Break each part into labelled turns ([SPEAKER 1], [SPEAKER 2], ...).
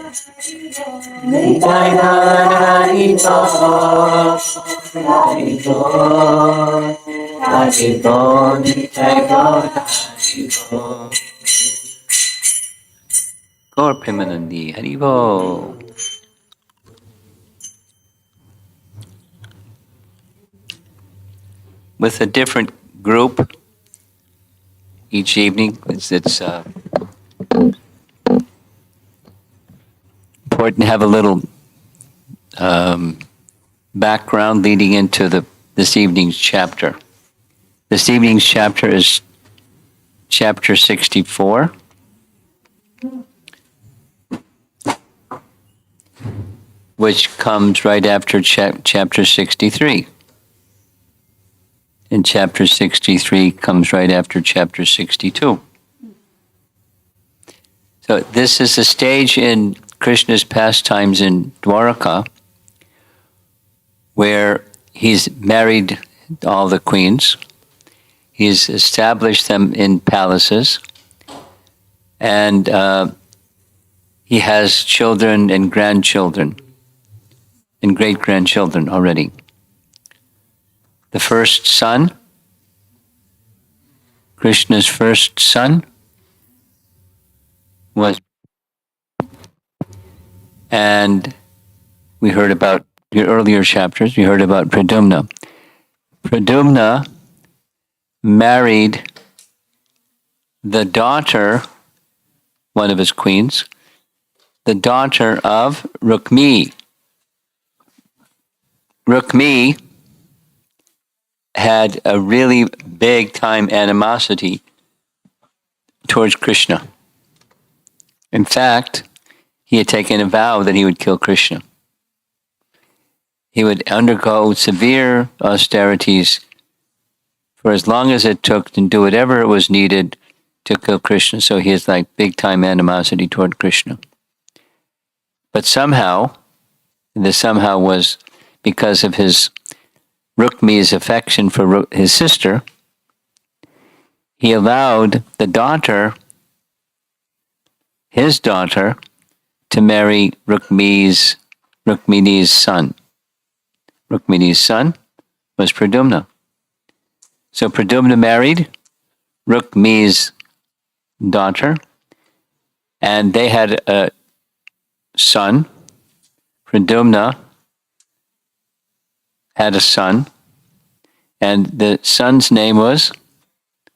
[SPEAKER 1] Jai Hari Bol, Hari Bol, Hari Bol, Jai Hari Bol. Gaur Premanandi, Hari Bol. With a different group each evening. It's important to have a little background leading into this evening's chapter. This evening's chapter is chapter 64. Which comes right after chapter 63. And chapter 63 comes right after chapter 62. So this is a stage in Krishna's pastimes in Dwaraka where he's married all the queens. He's established them in palaces. And he has children and grandchildren and great-grandchildren already. The first son, Krishna's first son, was, and we heard about your earlier chapters, we heard about Pradyumna. Pradyumna married the daughter, one of his queens, the daughter of Rukmi. Rukmi had a really big time animosity towards Krishna. In fact, he had taken a vow that he would kill Krishna. He would undergo severe austerities for as long as it took and do whatever it was needed to kill Krishna. So he has like big time animosity toward Krishna. But somehow, this somehow was because of his Rukmi's affection for his sister, he allowed the daughter, his daughter, to marry Rukmini's son. Rukmini's son was Pradyumna. So Pradyumna married Rukmi's daughter, and they had a son. Pradyumna had a son, and the son's name was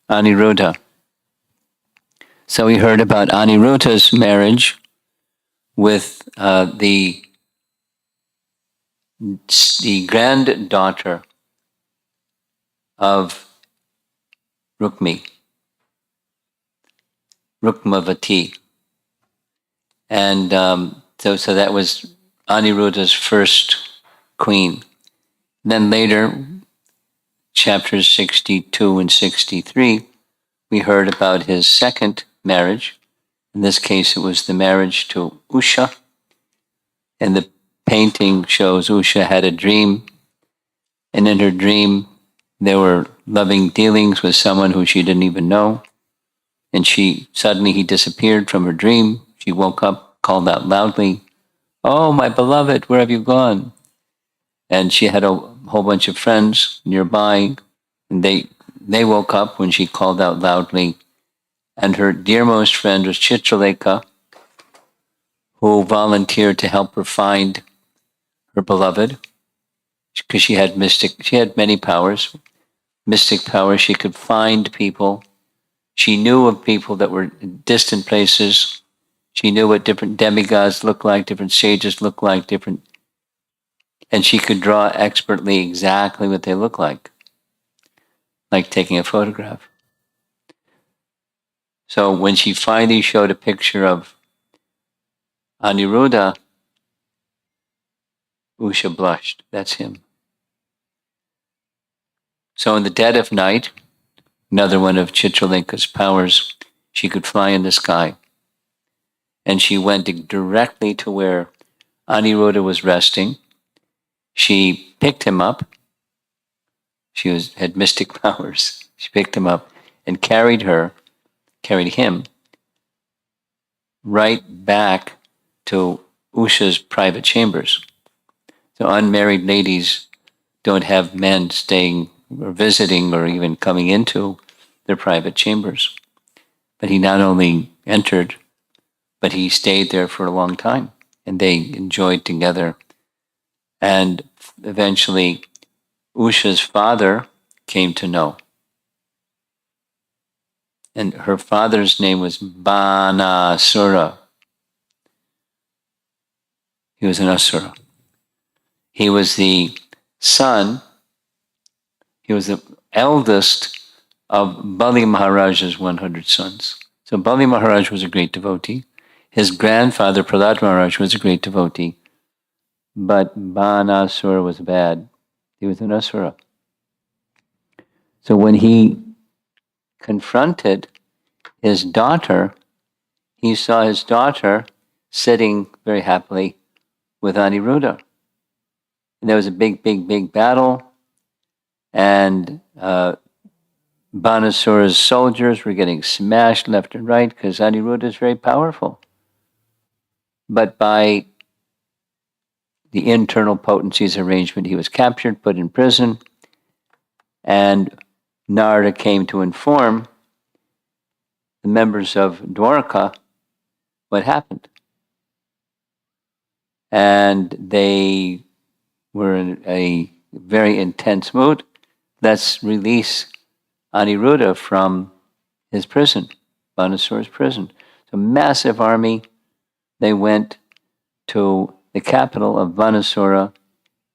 [SPEAKER 1] Aniruddha. So we heard about Aniruddha's marriage with the granddaughter of Rukmi, Rukmavati. And so that was Aniruddha's first queen. Then later, chapters 62 and 63, we heard about his second marriage. In this case, it was the marriage to Usha. And the painting shows Usha had a dream. And in her dream, there were loving dealings with someone who she didn't even know. And suddenly he disappeared from her dream. She woke up, called out loudly, "Oh, my beloved, where have you gone?" And she had a whole bunch of friends nearby, and they woke up when she called out loudly. And her dearmost friend was Chitralekha, who volunteered to help her find her beloved, because she had many powers, mystic powers. She could find people. She knew of people that were in distant places. She knew what different demigods looked like, different sages looked like, and she could draw expertly exactly what they look like taking a photograph. So when she finally showed a picture of Aniruddha, Usha blushed. That's him. So in the dead of night, another one of Chitralekha's powers, she could fly in the sky. And she went directly to where Aniruddha was resting. She picked him up. She had mystic powers. She picked him up and carried him right back to Usha's private chambers. So unmarried ladies don't have men staying or visiting or even coming into their private chambers. But he not only entered, but he stayed there for a long time, and they enjoyed together. And eventually, Usha's father came to know. And her father's name was Banasura. He was an Asura. He was the son, he was the eldest of Bali Maharaj's 100 sons. So Bali Maharaj was a great devotee. His grandfather, Prahlad Maharaj, was a great devotee. But Banasura was bad. He was an Asura. So when he confronted his daughter, he saw his daughter sitting very happily with Aniruddha. And there was a big battle, and Banasura's soldiers were getting smashed left and right because Aniruddha is very powerful. But by the internal potencies arrangement, he was captured, put in prison, and Nrga came to inform the members of Dwarka what happened. And they were in a very intense mood. Let's release Aniruddha from his prison, Banasura's prison. So massive army. They went to the capital of Banasura,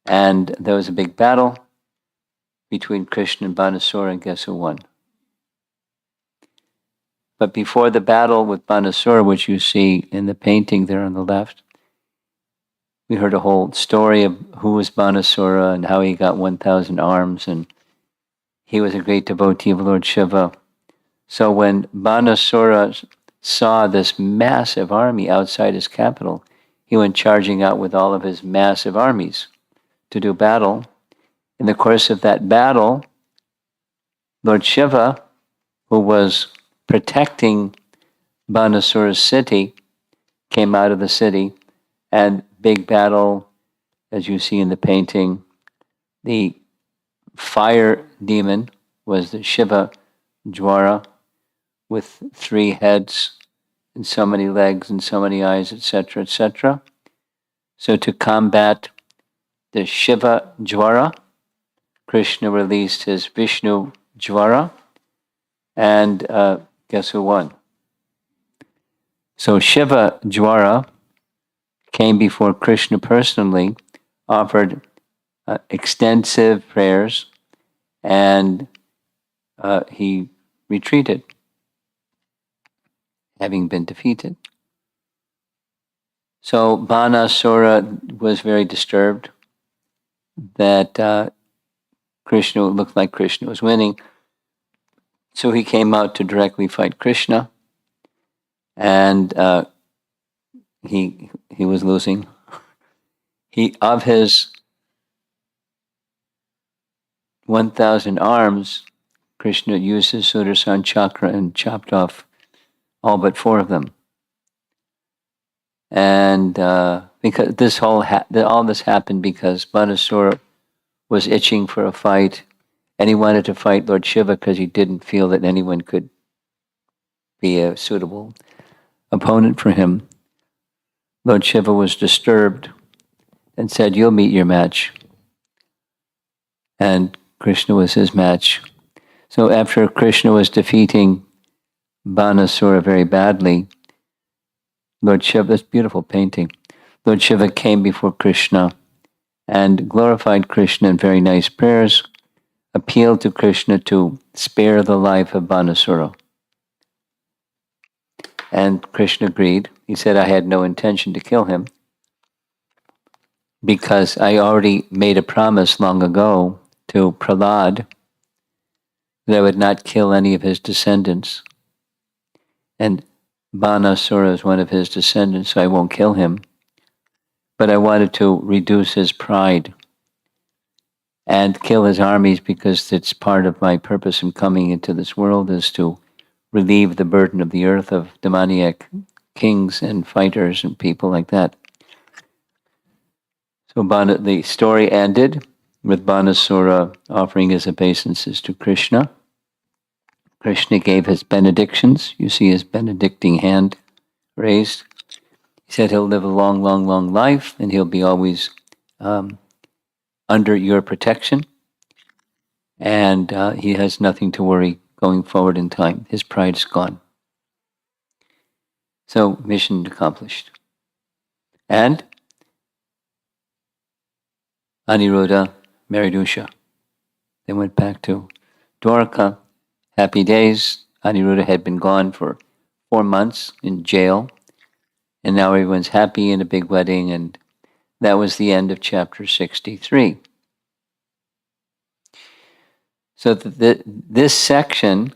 [SPEAKER 1] and there was a big battle between Krishna and Banasura, and guess who won? But before the battle with Banasura, which you see in the painting there on the left, we heard a whole story of who was Banasura and how he got 1,000 arms, and he was a great devotee of Lord Shiva. So when Banasura saw this massive army outside his capital, he went charging out with all of his massive armies to do battle. In the course of that battle, Lord Shiva, who was protecting Banasura's city, came out of the city, and big battle, as you see in the painting. The fire demon was the Shiva Jwara, with 3 heads and so many legs and so many eyes, etc., etc. So to combat the Shiva Jwara, Krishna released his Vishnu Jwara, and guess who won? So Shiva Jwara came before Krishna personally, offered extensive prayers, and he retreated, having been defeated. So Banasura was very disturbed that Krishna looked like Krishna was winning. So he came out to directly fight Krishna, and he was losing. Of his 1,000 arms, Krishna used his Sudarshan chakra and chopped off all but 4 of them. And because all this happened because Banasura was itching for a fight, and he wanted to fight Lord Shiva because he didn't feel that anyone could be a suitable opponent for him. Lord Shiva was disturbed and said, "You'll meet your match." And Krishna was his match. So after Krishna was defeating Banasura very badly, Lord Shiva, this beautiful painting, Lord Shiva came before Krishna and glorified Krishna in very nice prayers, appealed to Krishna to spare the life of Banasura. And Krishna agreed. He said, "I had no intention to kill him because I already made a promise long ago to Prahlad that I would not kill any of his descendants. And Banasura is one of his descendants, so I won't kill him. But I wanted to reduce his pride and kill his armies because it's part of my purpose in coming into this world is to relieve the burden of the earth of demoniac kings and fighters and people like that. So the story ended with Banasura offering his obeisances to Krishna. Krishna gave his benedictions. You see his benedicting hand raised. He said he'll live a long, long, long life and he'll be always under your protection. And he has nothing to worry going forward in time. His pride is gone. So, mission accomplished. And Aniruddha married Usha. They went back to Dwarka. Happy days. Aniruddha had been gone for 4 months in jail. And now everyone's happy in a big wedding. And that was the end of chapter 63. So this section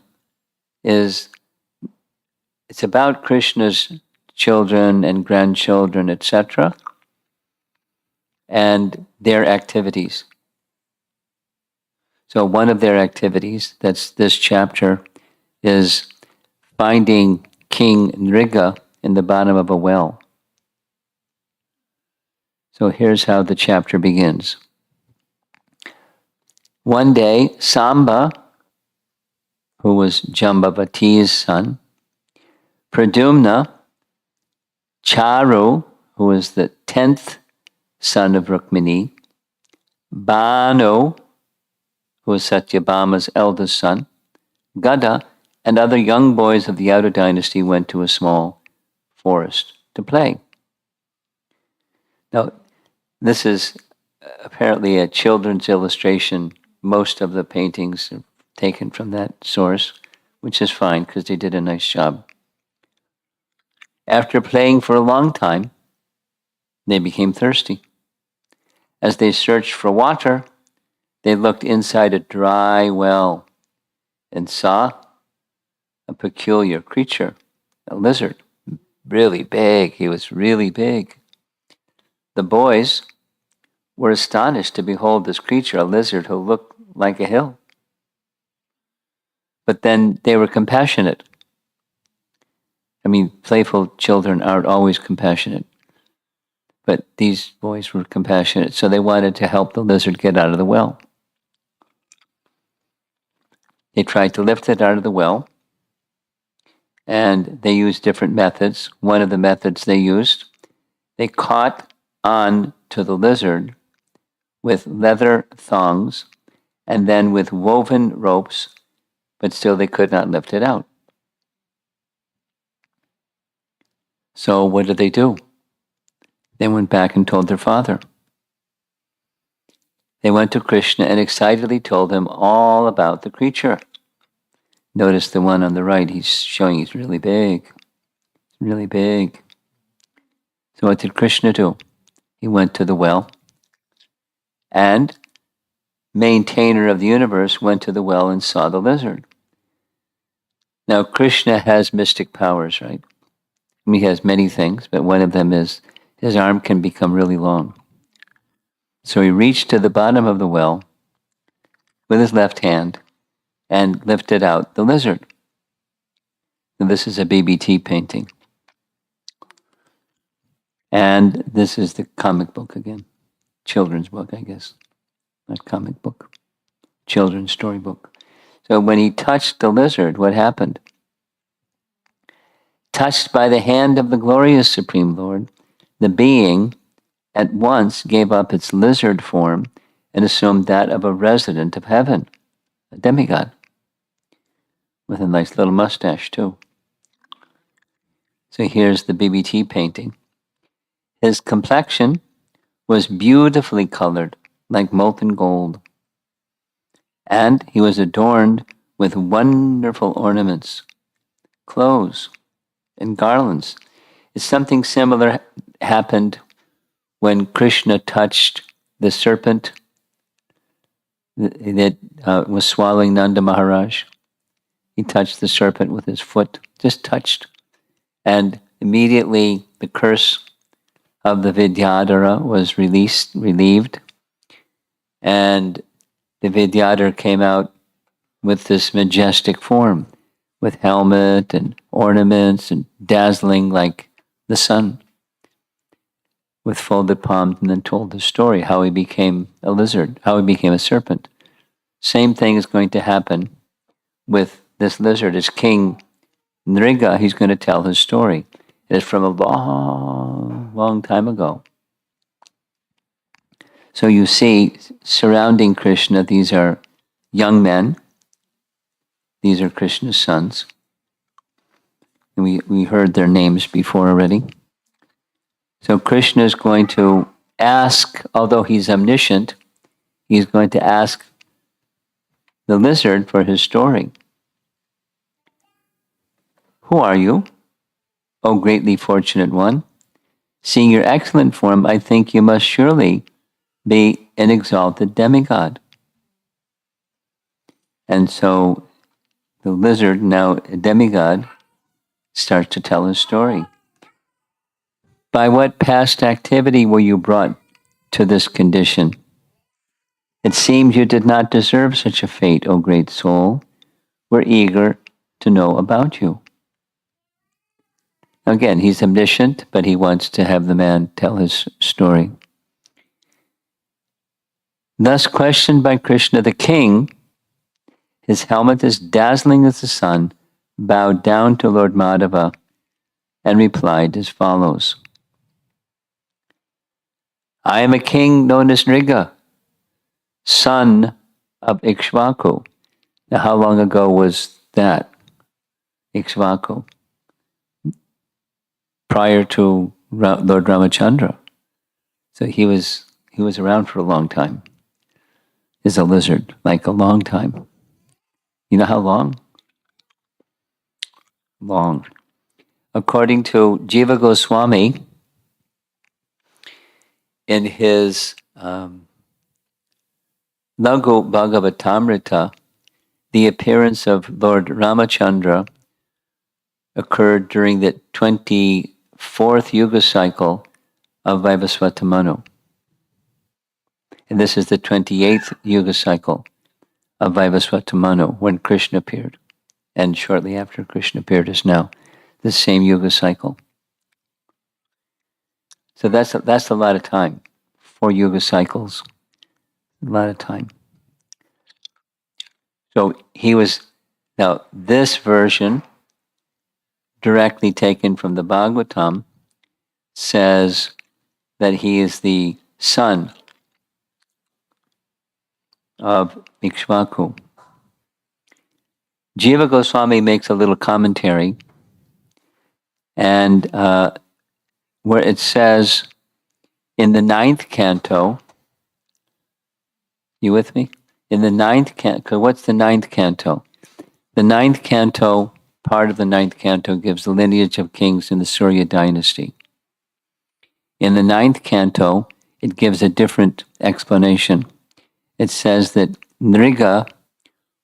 [SPEAKER 1] it's about Krishna's children and grandchildren, etc., and their activities. So one of their activities, that's this chapter, is finding King Nrga in the bottom of a well. So here's how the chapter begins. One day, Samba, who was Jambavati's son, Pradumna, Charu, who was the 10th son of Rukmini, Banu, who was Satyabhama's eldest son, Gada, and other young boys of the outer dynasty went to a small forest to play. Now, this is apparently a children's illustration. Most of the paintings are taken from that source, which is fine because they did a nice job. After playing for a long time, they became thirsty. As they searched for water, they looked inside a dry well and saw a peculiar creature, a lizard, really big. He was really big. The boys were astonished to behold this creature, a lizard who looked like a hill. But then they were compassionate. I mean, playful children aren't always compassionate. But these boys were compassionate, so they wanted to help the lizard get out of the well. They tried to lift it out of the well, and they used different methods. One of the methods they used, they caught on to the lizard with leather thongs and then with woven ropes, but still they could not lift it out. So what did they do? They went back and told their father. They went to Krishna and excitedly told him all about the creature. Notice the one on the right, he's showing he's really big. Really big. So what did Krishna do? He went to the well, and maintainer of the universe went to the well and saw the lizard. Now Krishna has mystic powers, right? I mean, he has many things, but one of them is his arm can become really long. So he reached to the bottom of the well with his left hand and lifted out the lizard. And this is a BBT painting. And this is the comic book again. Children's book, I guess. Not comic book. Children's storybook. So when he touched the lizard, what happened? Touched by the hand of the glorious Supreme Lord, the being at once gave up its lizard form and assumed that of a resident of heaven, a demigod, with a nice little mustache too. So here's the BBT painting. His complexion was beautifully colored, like molten gold, and he was adorned with wonderful ornaments, clothes, and garlands. It's something similar happened when Krishna touched the serpent that was swallowing Nanda Maharaj. He touched the serpent with his foot, just touched. And immediately the curse of the Vidyadhara was relieved. And the Vidyadhara came out with this majestic form, with helmet and ornaments and dazzling like the sun, with folded palms, and then told the story how he became a lizard, how he became a serpent. Same thing is going to happen with this lizard. As King Nrga, he's going to tell his story. It is from a long, long time ago. So you see, surrounding Krishna, these are young men. These are Krishna's sons. And we heard their names before already. So Krishna is going to ask, although he's omniscient, he's going to ask the lizard for his story. Who are you, O greatly fortunate one? Seeing your excellent form, I think you must surely be an exalted demigod. And so the lizard, now a demigod, starts to tell his story. By what past activity were you brought to this condition? It seems you did not deserve such a fate, O great soul. We're eager to know about you. Again, he's omniscient, but he wants to have the man tell his story. Thus questioned by Krishna, the king, his helmet as dazzling as the sun, bowed down to Lord Madhava and replied as follows. I am a king known as Nrga, son of Ikshvaku. Now, how long ago was that? Ikshvaku? Prior to Lord Ramachandra. So he was around for a long time. Is a lizard, like a long time. You know how long? Long. According to Jiva Goswami, in his Lagu Bhagavatamrita, the appearance of Lord Ramachandra occurred during the 24th Yuga cycle of Vaivasvata Manu. And this is the 28th Yuga cycle of Vaivasvata Manu, when Krishna appeared. And shortly after Krishna appeared is now the same Yuga cycle. So that's a lot of time. 4 Yuga cycles, a lot of time. So now this version, directly taken from the Bhagavatam, says that he is the son of Ikshvaku. Jiva Goswami makes a little commentary, and where it says in the 9th canto, you with me? In the 9th canto, what's the 9th canto? The 9th canto, part of the 9th canto, gives the lineage of kings in the Surya dynasty. In the 9th canto, it gives a different explanation. It says that Nrga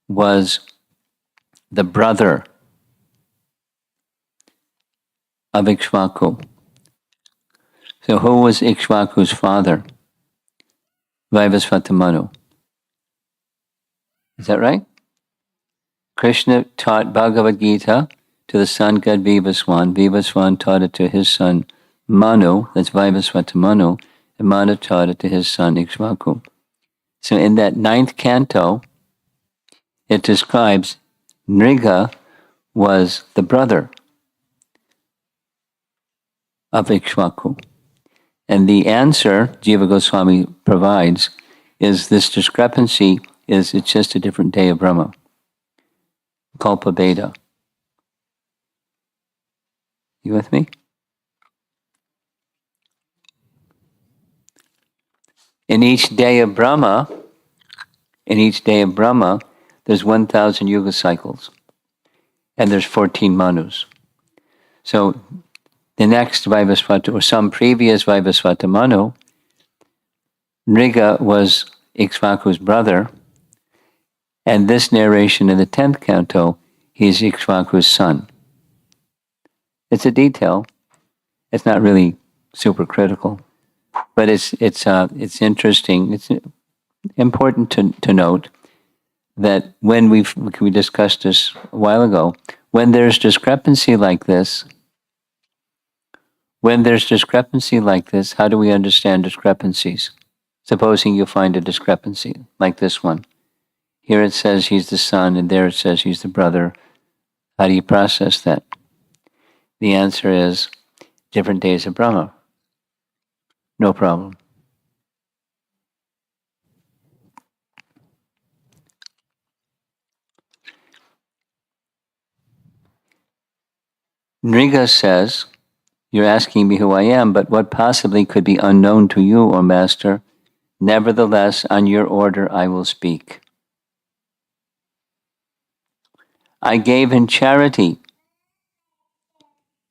[SPEAKER 1] was the brother of Ikshvaku. So who was Ikshvaku's father? Vaivasvata Manu. Is that right? Krishna taught Bhagavad Gita to the sun god Vivaswan. Vivaswan taught it to his son Manu, that's Vaivasvata Manu, and Manu taught it to his son Ikshvaku. So in that 9th canto, it describes Nrga was the brother of Ikshvaku. And the answer Jiva Goswami provides is this discrepancy it's just a different day of Brahma. Kalpa Beda. You with me? In each day of Brahma, there's 1,000 yuga cycles. And there's 14 manus. So the next Vaivasvata, or some previous Vaivasvata Manu, Nrga was Ikshvaku's brother, and this narration in the 10th canto, he's Ikshvaku's son. It's a detail. It's not really super critical, but it's interesting. It's important to note that when we discussed this a while ago, when there's discrepancy like this, When there's discrepancy like this, how do we understand discrepancies? Supposing you find a discrepancy like this one. Here it says he's the son, and there it says he's the brother. How do you process that? The answer is different days of Brahma. No problem. Nrga says, you're asking me who I am, but what possibly could be unknown to you, O Master? Nevertheless, on your order I will speak. I gave in charity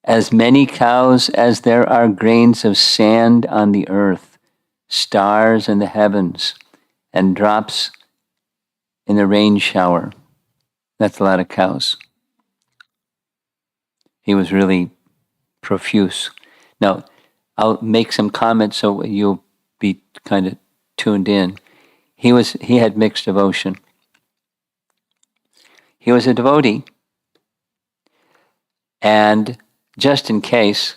[SPEAKER 1] as many cows as there are grains of sand on the earth, stars in the heavens, and drops in the rain shower. That's a lot of cows. He was really profuse. Now, I'll make some comments so you'll be kind of tuned in. He had mixed devotion. He was a devotee, and just in case,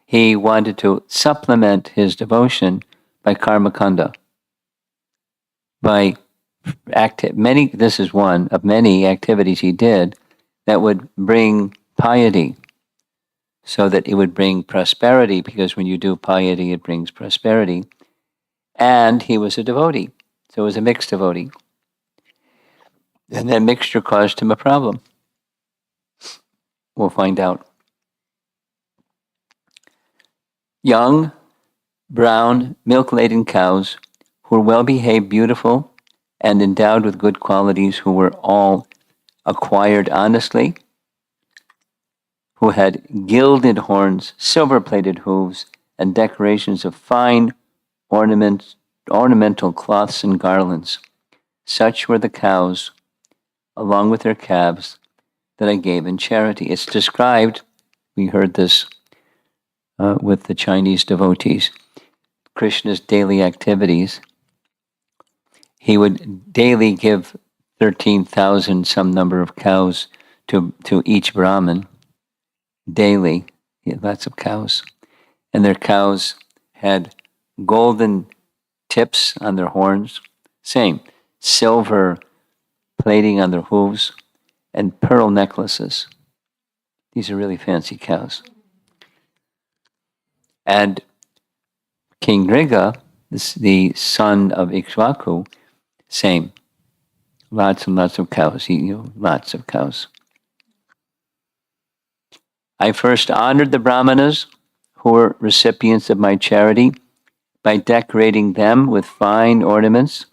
[SPEAKER 1] he wanted to supplement his devotion by karmakanda, by this is one of many activities he did that would bring piety, so that it would bring prosperity, because when you do piety, it brings prosperity. And he was a devotee, so it was a mixed devotee. And that mixture caused him a problem. We'll find out. Young, brown, milk-laden cows who were well-behaved, beautiful, and endowed with good qualities, who were all acquired honestly, who had gilded horns, silver-plated hooves, and decorations of fine ornamental cloths and garlands. Such were the cows, along with their calves, that I gave in charity. It's described, we heard this with the Chinese devotees, Krishna's daily activities. He would daily give 13,000 some number of cows to each Brahmin. Daily, lots of cows. And their cows had golden tips on their horns, same, silver plating on their hooves, and pearl necklaces. These are really fancy cows. And King Nrga, the son of Ikshvaku, same. Lots and lots of cows. Lots of cows. I first honored the brahmanas who were recipients of my charity by decorating them with fine ornaments.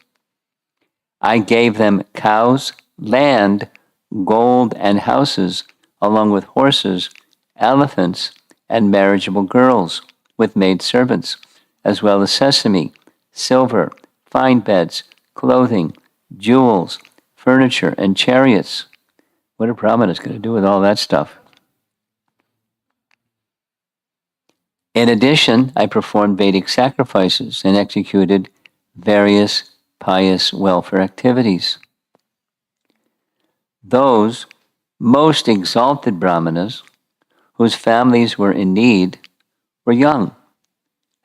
[SPEAKER 1] I gave them cows, land, gold, and houses, along with horses, elephants, and marriageable girls with maid servants, as well as sesame, silver, fine beds, clothing, jewels, furniture, and chariots. What are brahmanas going to do with all that stuff? In addition, I performed Vedic sacrifices and executed various pious welfare activities. Those most exalted brahmanas, whose families were in need, were young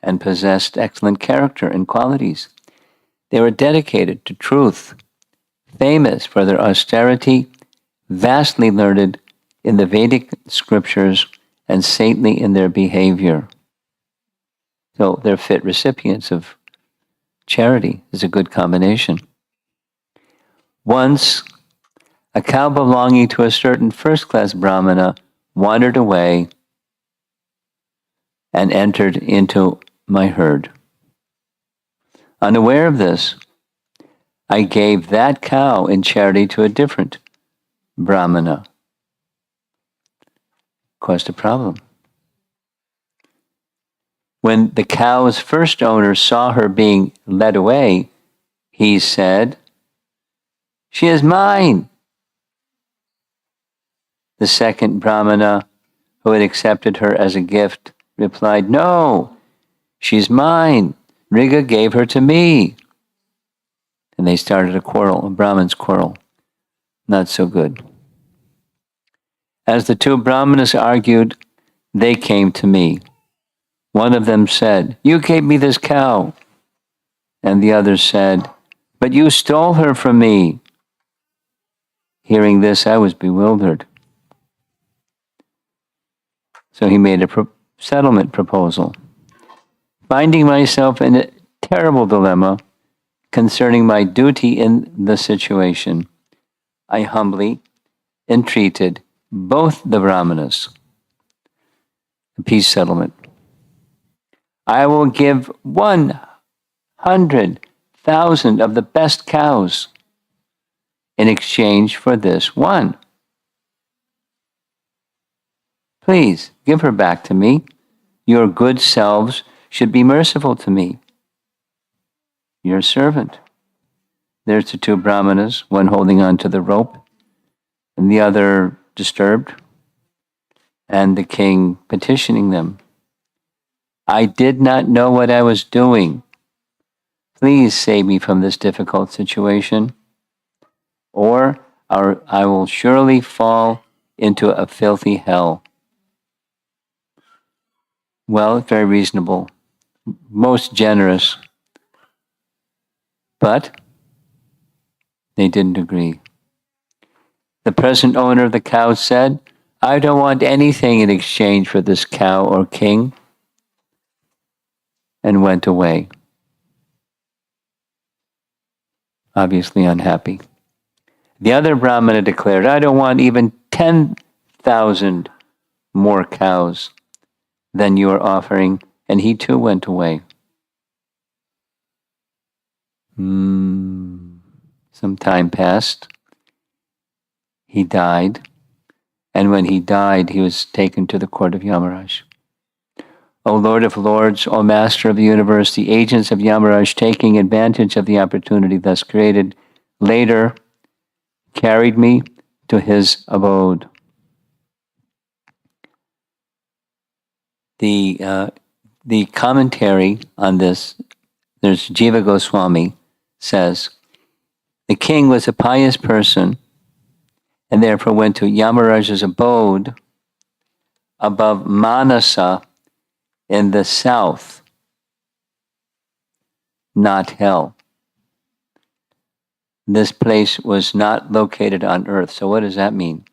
[SPEAKER 1] and possessed excellent character and qualities. They were dedicated to truth, famous for their austerity, vastly learned in the Vedic scriptures, and saintly in their behavior. So they're fit recipients of charity. Is a good combination. Once, a cow belonging to a certain first-class brahmana wandered away and entered into my herd. Unaware of this, I gave that cow in charity to a different brahmana. Caused a problem. When the cow's first owner saw her being led away, he said, "She is mine." The second brahmana, who had accepted her as a gift, replied, "No, she's mine. Nrga gave her to me." And they started a quarrel, a Brahmin's quarrel. Not so good. As the two brahmanas argued, they came to me. One of them said, "You gave me this cow." And the other said, "But you stole her from me." Hearing this, I was bewildered. So he made a settlement proposal. Finding myself in a terrible dilemma concerning my duty in the situation, I humbly entreated both the Brahmanas, a peace settlement. I will give 100,000 of the best cows in exchange for this one. Please give her back to me. Your good selves should be merciful to me. Your servant. There's the two Brahmanas, one holding on to the rope and the other disturbed, and the king petitioning them. I did not know what I was doing. Please save me from this difficult situation, or I will surely fall into a filthy hell. Well, very reasonable, most generous, but they didn't agree. The present owner of the cow said, I don't want anything in exchange for this cow or king, and went away, obviously unhappy. The other Brahmana declared, I don't want even 10,000 more cows than you are offering, and he too went away. Some time passed. He died, and when he died, he was taken to the court of Yamaraj. O Lord of Lords, O Master of the universe, the agents of Yamaraj, taking advantage of the opportunity thus created, later carried me to his abode. The commentary on this, there's Jiva Goswami, says, the king was a pious person and therefore went to Yamaraj's abode above Manasa in the south, not hell. This place was not located on earth. So what does that mean?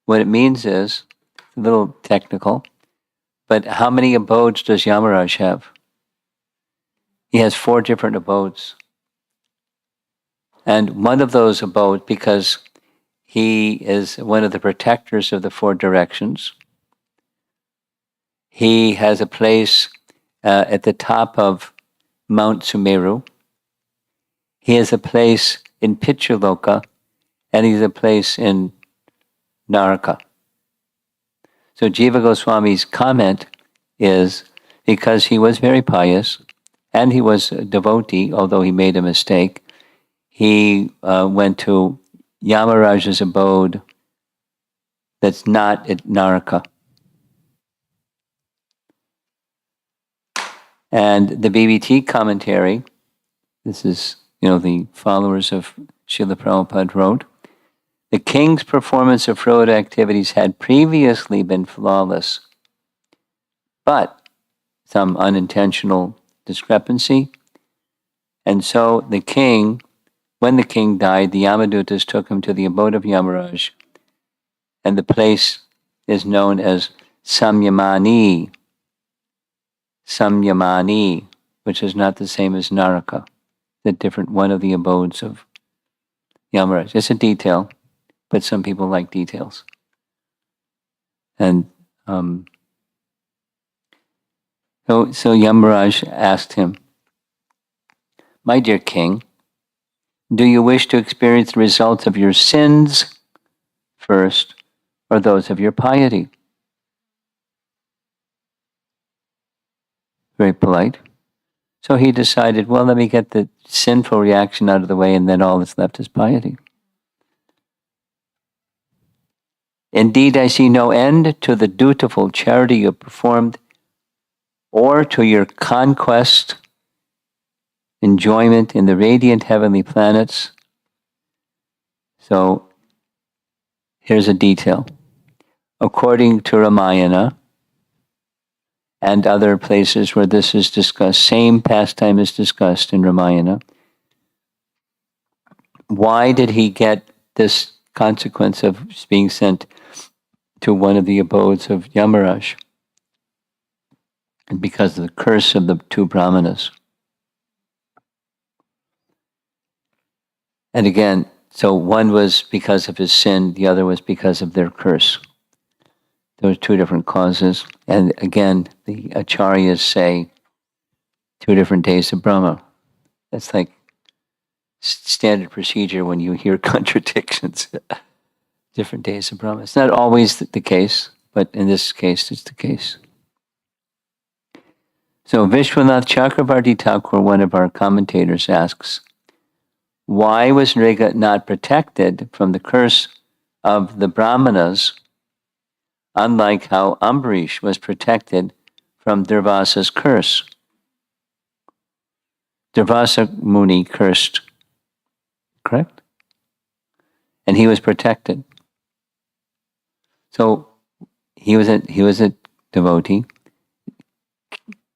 [SPEAKER 1] What it means is, a little technical, but how many abodes does Yamaraj have? He has 4 different abodes. And one of those abodes, because he is one of the protectors of the 4 directions, he has a place at the top of Mount Sumeru. He has a place in Pityaloka, and he has a place in Nrga. So Jiva Goswami's comment is, because he was very pious, and he was a devotee, although he made a mistake, he went to Yamaraj's abode that's not at Nrga. And the BBT commentary, this is, the followers of Srila Prabhupada wrote, the king's performance of fraud activities had previously been flawless, but some unintentional discrepancy. And so the king, when the king died, the Yamadutas took him to the abode of Yamaraj, and the place is known as Samyamani, which is not the same as Nrga, the different one of the abodes of Yamaraj. It's a detail, but some people like details. And so Yamaraj asked him, my dear king, do you wish to experience the results of your sins first, or those of your piety? Very polite. So he decided, well, let me get the sinful reaction out of the way, and then all that's left is piety. Indeed, I see no end to the dutiful charity you have performed, or to your conquest, enjoyment in the radiant heavenly planets. So here's a detail. According to Ramayana, and other places where this is discussed, same pastime is discussed in Ramayana. Why did he get this consequence of being sent to one of the abodes of Yamaraj? And because of the curse of the two brahmanas. And again, so one was because of his sin, the other was because of their curse. There were two different causes. And again, the acharyas say 2 different days of Brahma. That's like standard procedure when you hear contradictions. Different days of Brahma. It's not always the case, but in this case, it's the case. So Vishwanath Chakravarti Thakur, one of our commentators, asks, why was Nrga not protected from the curse of the Brahmanas, unlike how Ambarish was protected from Durvasa's curse? Durvasa Muni cursed, correct? And he was protected. So he was a devotee.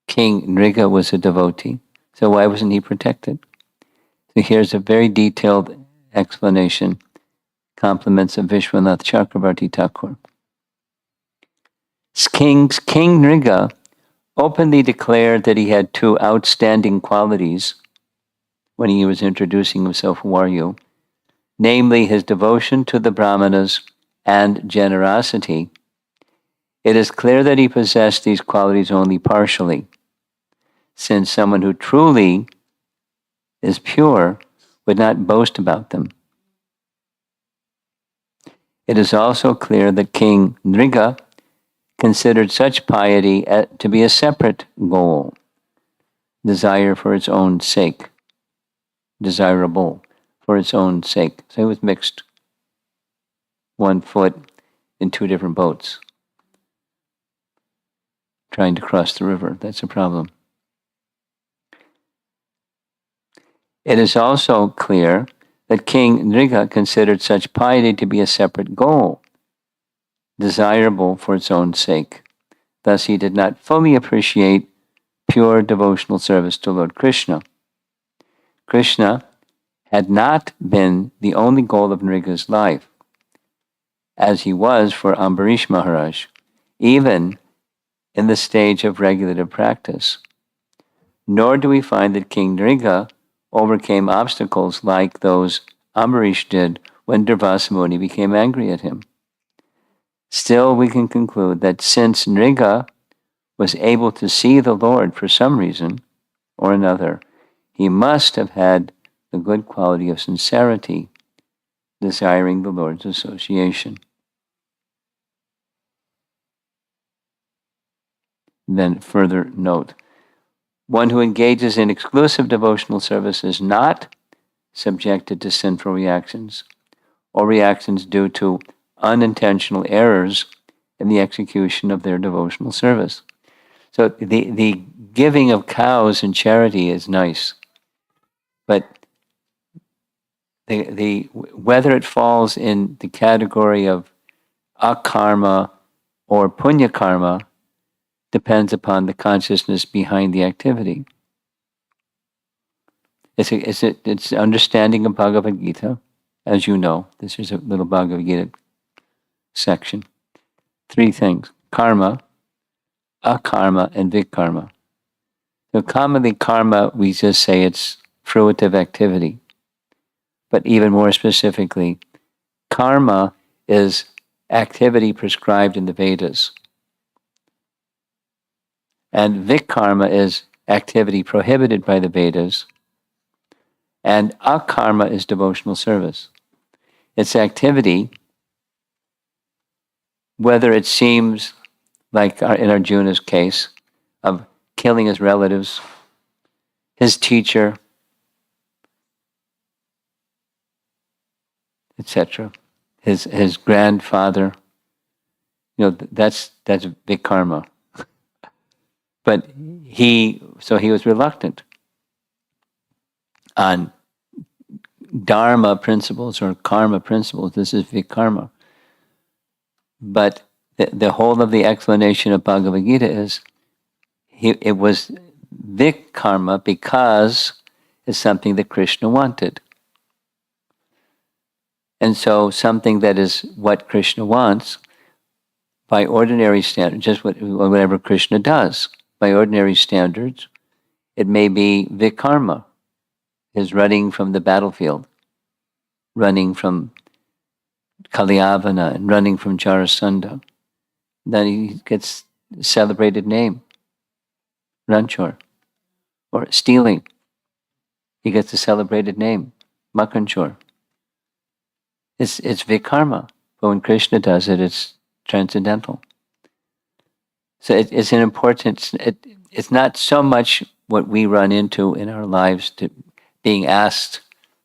[SPEAKER 1] King Nrga was a devotee. So why wasn't he protected? So here's a very detailed explanation, compliments of Vishwanath Chakravarti Thakur. King Nrga openly declared that he had 2 outstanding qualities when he was introducing himself, who are you? Namely, his devotion to the Brahmanas and generosity. It is clear that he possessed these qualities only partially, since someone who truly is pure would not boast about them. It is also clear that King Nrga considered such piety to be a separate goal, desire for its own sake, desirable for its own sake. So he was mixed, 1 foot in 2 different boats, trying to cross the river. That's a problem. It is also clear that King Nrga considered such piety to be a separate goal, desirable for its own sake. Thus, he did not fully appreciate pure devotional service to Lord Krishna. Krishna had not been the only goal of Nrga's life, as he was for Ambarish Maharaj, even in the stage of regulative practice. Nor do we find that King Nrga overcame obstacles like those Ambarish did when Durvasa Muni became angry at him. Still, we can conclude that since Nrga was able to see the Lord for some reason or another, he must have had the good quality of sincerity, desiring the Lord's association. Then further note, one who engages in exclusive devotional service is not subjected to sinful reactions or reactions due to unintentional errors in the execution of their devotional service. So the giving of cows in charity is nice, but the whether it falls in the category of akarma or punya karma depends upon the consciousness behind the activity. It's understanding of Bhagavad Gita, as you know. This is a little Bhagavad Gita section. 3 things: karma, akarma, and vikarma. So commonly karma, we just say it's fruitive activity. But even more specifically, karma is activity prescribed in the Vedas. And vikarma is activity prohibited by the Vedas. And akarma is devotional service. It's activity, whether it seems like in Arjuna's case, of killing his relatives, his teacher, etc., his grandfather. That's big karma. But he was reluctant on dharma principles or karma principles. This is vikarma. But the whole of the explanation of Bhagavad Gita is it was Vik karma because it's something that Krishna wanted. And so something that is what Krishna wants, by ordinary standards, just whatever Krishna does, by ordinary standards, it may be Vik karma, is running from the battlefield, running from Kalyavana and running from Jarasandha. Then he gets a celebrated name, Ranchor. Or stealing, he gets a celebrated name, Makanchor. It's Vikarma, but when Krishna does it, it's transcendental. So it's an important, it's not so much what we run into in our lives, to being asked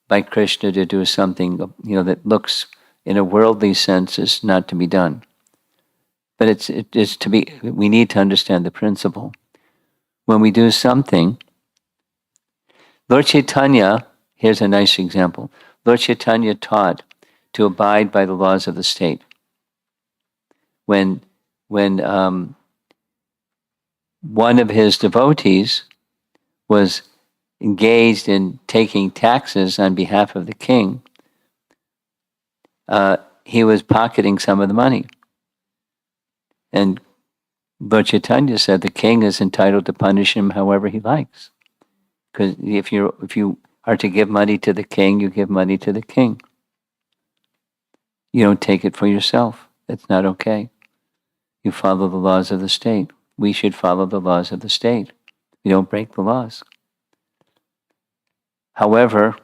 [SPEAKER 1] by Krishna to do something, that looks in a worldly sense is not to be done. But it's to be, we need to understand the principle. When we do something, Lord Chaitanya, here's a nice example. Lord Chaitanya taught to abide by the laws of the state. When one of his devotees was engaged in taking taxes on behalf of the king, he was pocketing some of the money. And Lord Chaitanya said the king is entitled to punish him however he likes. Because if you are to give money to the king, you give money to the king. You don't take it for yourself. That's not okay. You follow the laws of the state. We should follow the laws of the state. We don't break the laws. However,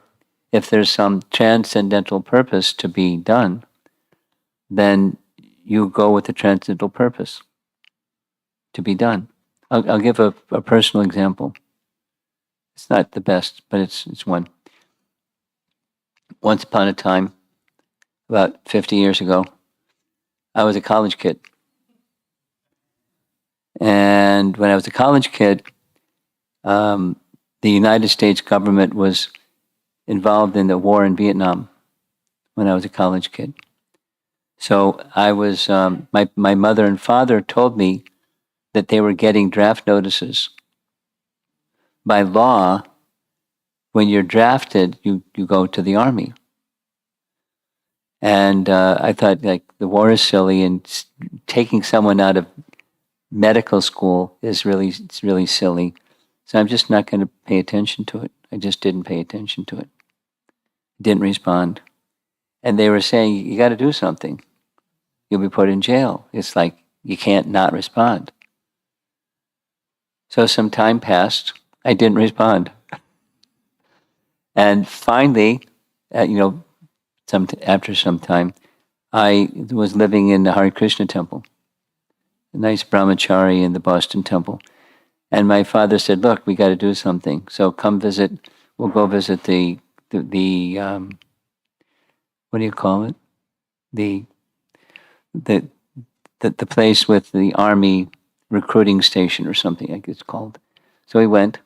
[SPEAKER 1] if there's some transcendental purpose to be done, then you go with the transcendental purpose to be done. I'll give a personal example. It's not the best, but it's one. Once upon a time, about 50 years ago, I was a college kid. And when I was a college kid, the United States government was involved in the war in Vietnam when I was a college kid. So I was, my mother and father told me that they were getting draft notices. By law, when you're drafted, you go to the army. And I thought, like, the war is silly, and taking someone out of medical school is really silly. So I'm just not going to pay attention to it. I just didn't pay attention to it. Didn't respond. And they were saying, you got to do something. You'll be put in jail. It's like, you can't not respond. So some time passed. I didn't respond. And finally, after some time, I was living in the Hare Krishna temple, a nice brahmachari in the Boston temple. And my father said, look, we got to do something. So come visit, we'll go visit the what do you call it? The place with the army recruiting station or something, I guess it's called. So we went,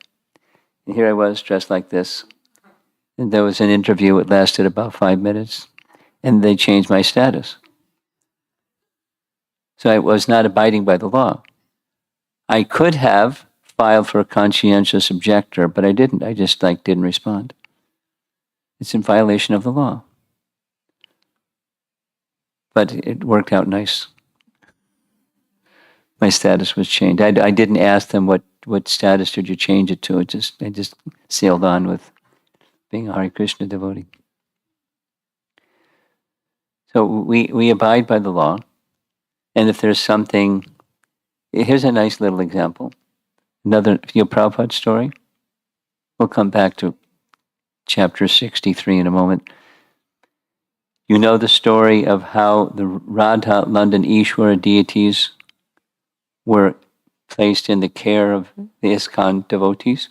[SPEAKER 1] and here I was dressed like this. And there was an interview, it lasted about 5 minutes, and they changed my status. So I was not abiding by the law. I could have filed for a conscientious objector, but I didn't. I just didn't respond. It's in violation of the law. But it worked out nice. My status was changed. I didn't ask them what status did you change it to. I just sailed on with being a Hare Krishna devotee. So we abide by the law. And if there's something, here's a nice little example. Another Prabhupada story. We'll come back to chapter 63 in a moment. You know the story of how the Radha, London, Ishwara deities were placed in the care of the ISKCON devotees.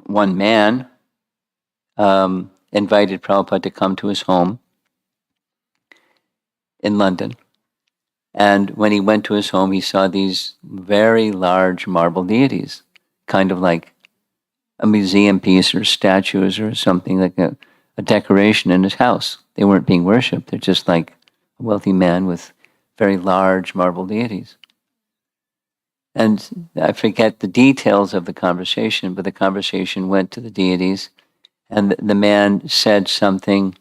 [SPEAKER 1] One man invited Prabhupada to come to his home in London. And when he went to his home, he saw these very large marble deities, kind of like a museum piece or statues or something, like a decoration in his house. They weren't being worshipped. They're just like a wealthy man with very large marble deities. And I forget the details of the conversation, but the conversation went to the deities, and the man said something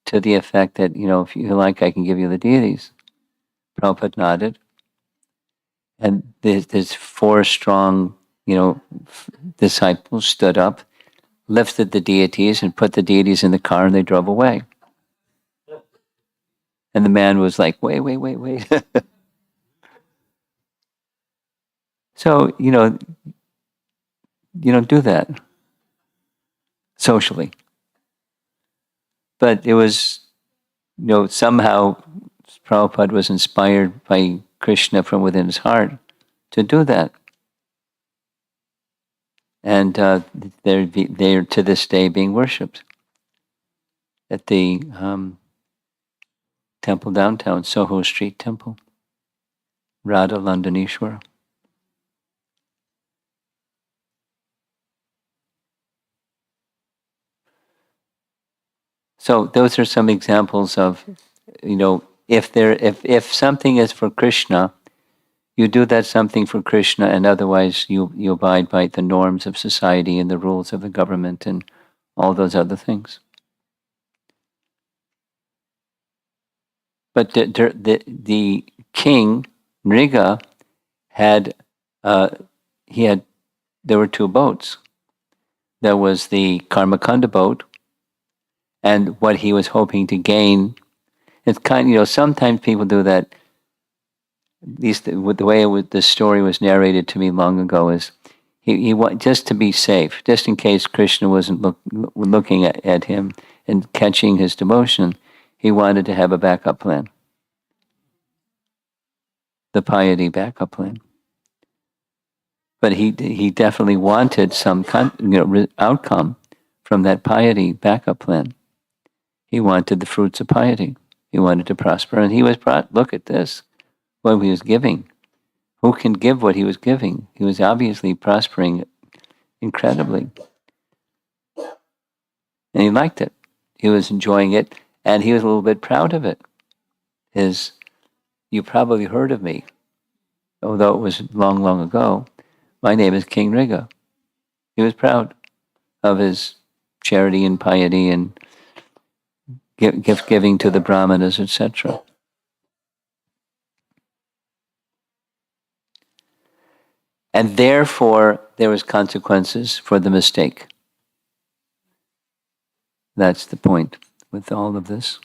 [SPEAKER 1] to the effect that, if you like, I can give you the deities. Prabhupada nodded, and there's four strong, disciples stood up, lifted the deities, and put the deities in the car, and they drove away. And the man was like, wait. So, you don't do that socially. But it was, somehow Prabhupada was inspired by Krishna from within his heart to do that. And they're to this day being worshipped at the temple downtown, Soho Street Temple, Radha Londonishwara. So those are some examples of, if something is for Krishna, you do that something for Krishna, and otherwise you abide by the norms of society and the rules of the government and all those other things. But the king Nrga had there were two boats. There was the Karmakanda boat, and what he was hoping to gain. It's sometimes people do that. At least the way the story was narrated to me long ago is he just to be safe, just in case Krishna wasn't looking at him and catching his devotion, he wanted to have a backup plan, the piety backup plan. But he definitely wanted some outcome from that piety backup plan. He wanted the fruits of piety. He wanted to prosper, and he was look at this, what he was giving. Who can give what he was giving? He was obviously prospering incredibly. And he liked it. He was enjoying it, and he was a little bit proud of it. You probably heard of me, although it was long, long ago. My name is King Nrga. He was proud of his charity and piety and gift giving to the brahmanas, etc. And therefore, there was consequences for the mistake. That's the point with all of this.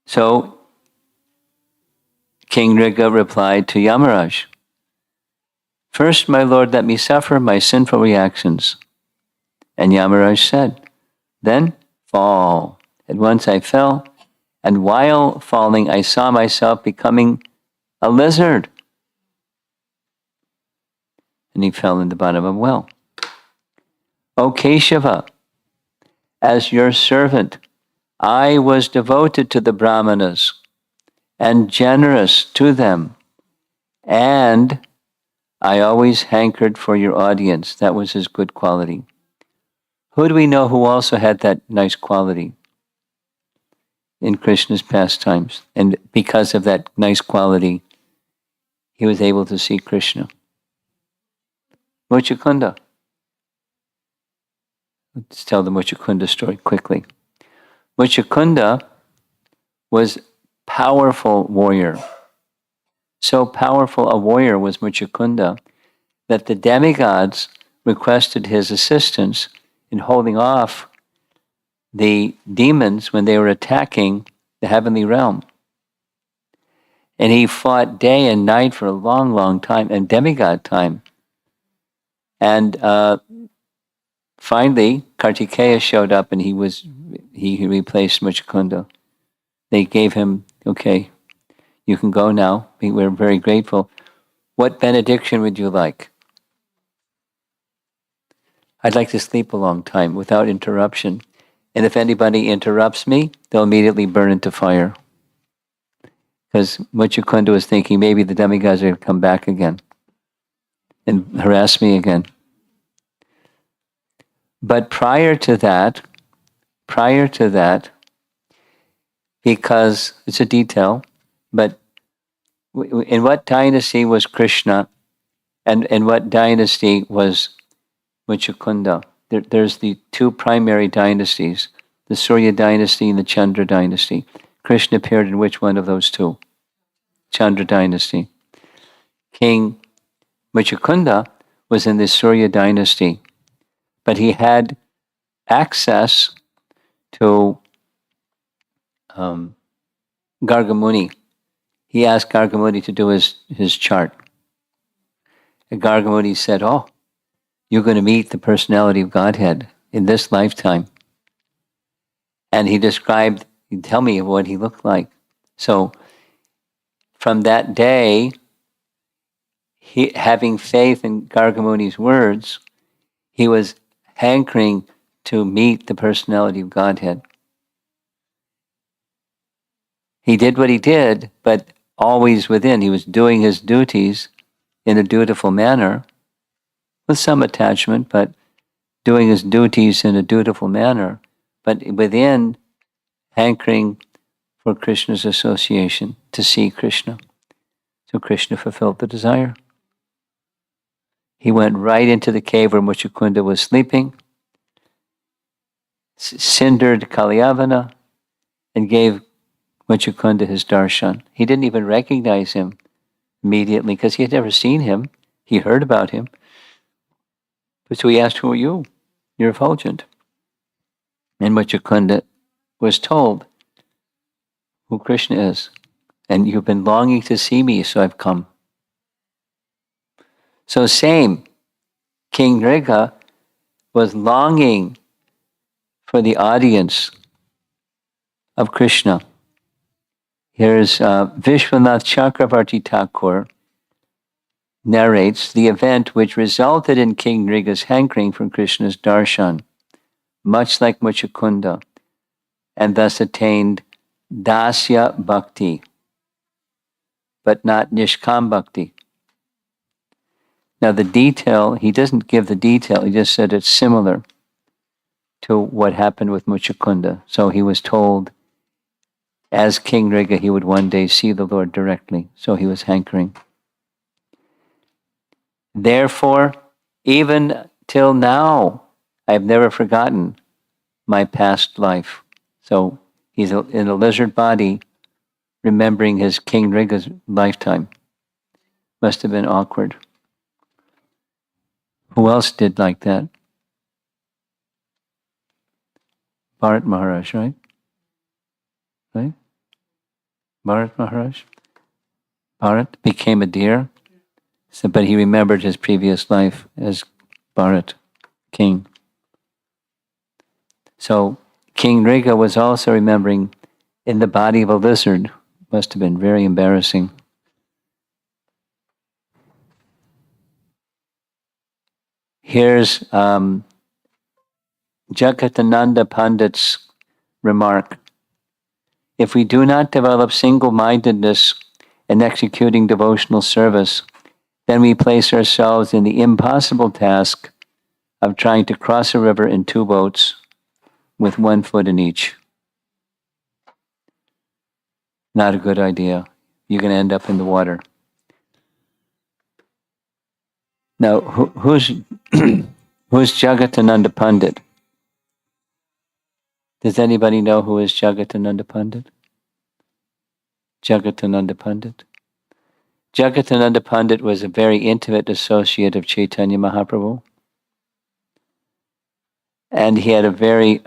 [SPEAKER 1] So, King Nrga replied to Yamaraj, "First, my lord, let me suffer my sinful reactions." And Yamaraj said, "Then fall." At once I fell, and while falling, I saw myself becoming a lizard. And he fell in the bottom of a well. "O Keshava, as your servant, I was devoted to the brahmanas and generous to them, and I always hankered for your audience." That was his good quality. Who do we know who also had that nice quality in Krishna's pastimes? And because of that nice quality, he was able to see Krishna. Muchukunda. Let's tell the Muchukunda story quickly. Muchukunda was powerful warrior. So powerful a warrior was Muchukunda that the demigods requested his assistance in holding off the demons when they were attacking the heavenly realm. And he fought day and night for a long, long time, and demigod time. And finally, Kartikeya showed up, and he replaced Muchukunda. They gave him, "Okay, you can go now. We're very grateful. What benediction would you like?" "I'd like to sleep a long time without interruption. And if anybody interrupts me, they'll immediately burn into fire." Because Muchukunda was thinking maybe the demigods are going to come back again and harass me again. But prior to that, because it's a detail, but in what dynasty was Krishna, and in what dynasty was Muchukunda? There's the two primary dynasties, the Surya dynasty and the Chandra dynasty. Krishna appeared in which one of those two? Chandra dynasty. King Muchukunda was in the Surya dynasty, but he had access to Gargamuni. He asked Gargamuni to do his chart. And Gargamuni said, "Oh, you're going to meet the personality of Godhead in this lifetime." And he described, he'd tell me what he looked like. So from that day, having faith in Gargamuni's words, he was hankering to meet the personality of Godhead. He did what he did, but always within. He was doing his duties in a dutiful manner, with some attachment, but doing his duties in a dutiful manner, but within hankering for Krishna's association, to see Krishna. So Krishna fulfilled the desire. He went right into the cave where Muchukunda was sleeping, cindered Kalyavana, and gave Muchukunda his darshan. He didn't even recognize him immediately because he had never seen him. He heard about him. But so he asked, "Who are you? You're effulgent." And Muchukunda was told who Krishna is. "And you've been longing to see me, so I've come." So same, King Nrga was longing for the audience of Krishna. Here's Vishwanath Chakravarti Thakur narrates the event which resulted in King Nrga's hankering for Krishna's darshan, much like Muchukunda, and thus attained dasya bhakti, but not nishkam bhakti. Now the detail, he doesn't give the detail, he just said it's similar to what happened with Muchukunda. So he was told, as King Nrga, he would one day see the Lord directly. So he was hankering. Therefore, even till now, I have never forgotten my past life. So he's in a lizard body, remembering his King Nrga's lifetime. Must have been awkward. Who else did like that? Bharat Maharaj, right? Right? Bharat Maharaj. Bharat became a deer, but he remembered his previous life as Bharat, king. So King Nrga was also remembering in the body of a lizard. Must have been very embarrassing. Here's Jagatananda Pandit's remark. If we do not develop single-mindedness in executing devotional service, then we place ourselves in the impossible task of trying to cross a river in two boats with one foot in each. Not a good idea. You're going to end up in the water. Now, who's Jagatananda Pandit? Does anybody know who is Jagatananda Pandit? Jagatananda Pandit? Jagatananda Pandit was a very intimate associate of Chaitanya Mahaprabhu. And he had a very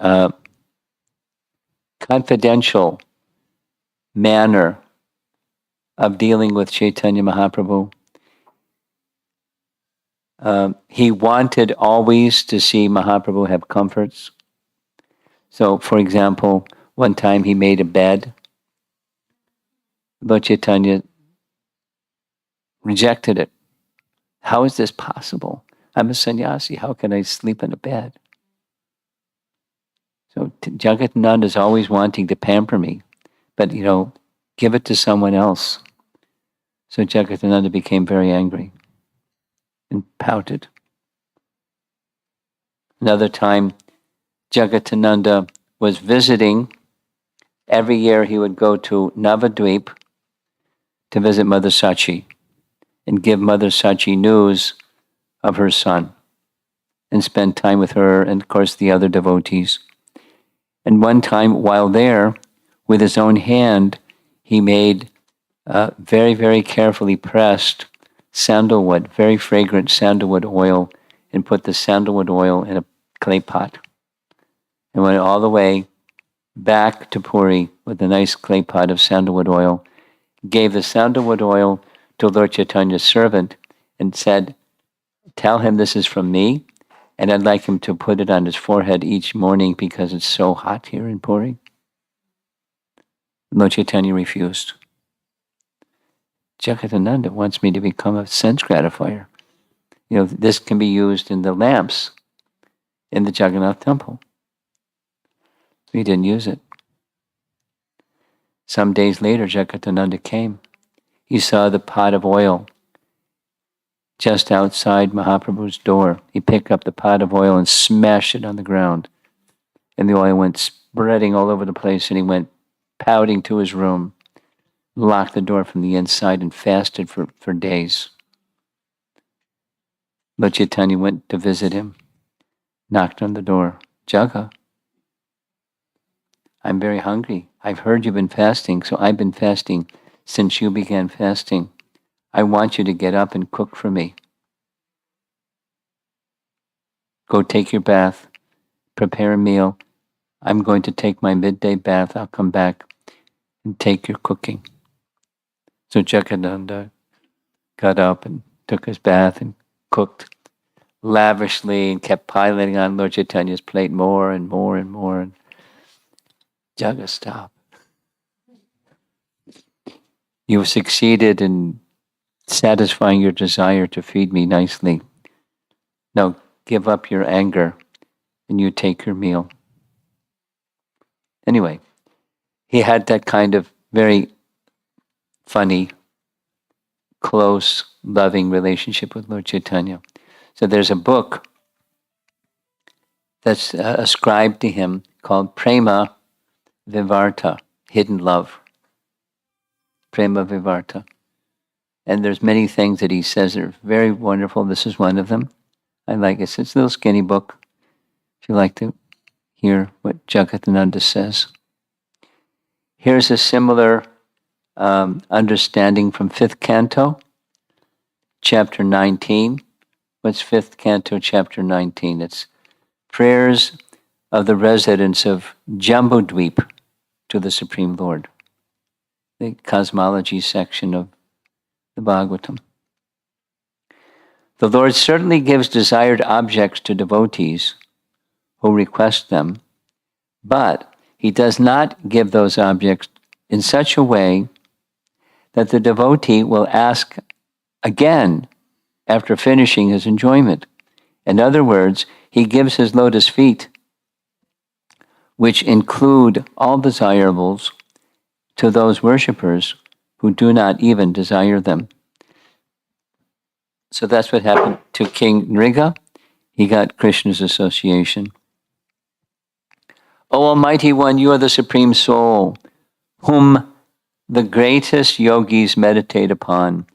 [SPEAKER 1] confidential manner of dealing with Chaitanya Mahaprabhu. He wanted always to see Mahaprabhu have comforts. So, for example, one time he made a bed, but Chaitanya rejected it. How is this possible? I'm a sannyasi. How can I sleep in a bed? So Jagatananda is always wanting to pamper me, but give it to someone else. So Jagatananda became very angry and pouted. Another time, Jagatananda was visiting every year he would go to Navadvip to visit Mother Sachi and give Mother Sachi news of her son and spend time with her and, of course, the other devotees. And one time while there, with his own hand, he made very, very carefully pressed sandalwood, very fragrant sandalwood oil, and put the sandalwood oil in a clay pot. And went all the way back to Puri with a nice clay pot of sandalwood oil, gave the sandalwood oil to Lord Chaitanya's servant and said, "Tell him this is from me, and I'd like him to put it on his forehead each morning because it's so hot here in Puri." Lord Chaitanya refused. Jagadananda wants me to become a sense gratifier. This can be used in the lamps in the Jagannath temple. We didn't use it. Some days later, Jagadananda came. He saw the pot of oil just outside Mahaprabhu's door. He picked up the pot of oil and smashed it on the ground. And the oil went spreading all over the place, and he went pouting to his room, locked the door from the inside, and fasted for days. Lord Chaitanya went to visit him, knocked on the door. "Jaga, I'm very hungry. I've heard you've been fasting, so I've been fasting since you began fasting. I want you to get up and cook for me. Go take your bath, prepare a meal. I'm going to take my midday bath. I'll come back and take your cooking." So Jagadananda got up and took his bath and cooked lavishly and kept piling on Lord Chaitanya's plate more and more and more. And Jaga, stop. You've succeeded in satisfying your desire to feed me nicely. Now give up your anger and you take your meal. Anyway, he had that kind of very funny, close, loving relationship with Lord Chaitanya. So there's a book that's ascribed to him called Prema Vivarta, Hidden Love. Prema Vivarta. And there's many things that he says that are very wonderful. This is one of them. I like it. It's a little skinny book, if you like to hear what Jagadananda says. Here's a similar understanding from 5th canto, chapter 19. What's 5th canto, chapter 19? It's prayers of the residents of Jambudvip to the Supreme Lord, the cosmology section of the Bhagavatam. The Lord certainly gives desired objects to devotees who request them, but he does not give those objects in such a way that the devotee will ask again after finishing his enjoyment. In other words, he gives his lotus feet, which include all desirables, to those worshippers who do not even desire them. So that's what happened to King Nrga. He got Krishna's association. O Almighty One, you are the Supreme Soul, whom the greatest yogis meditate upon.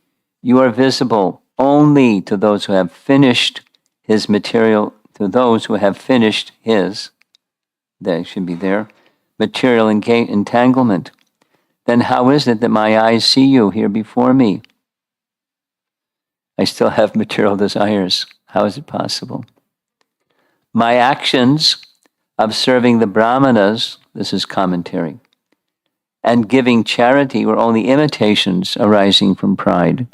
[SPEAKER 1] You are visible only to those who have finished his material, to those who have finished his, that should be there, material entanglement. Then how is it that my eyes see you here before me? I still have material desires. How is it possible? My actions of serving the brahmanas, this is commentary, and giving charity were only imitations arising from pride.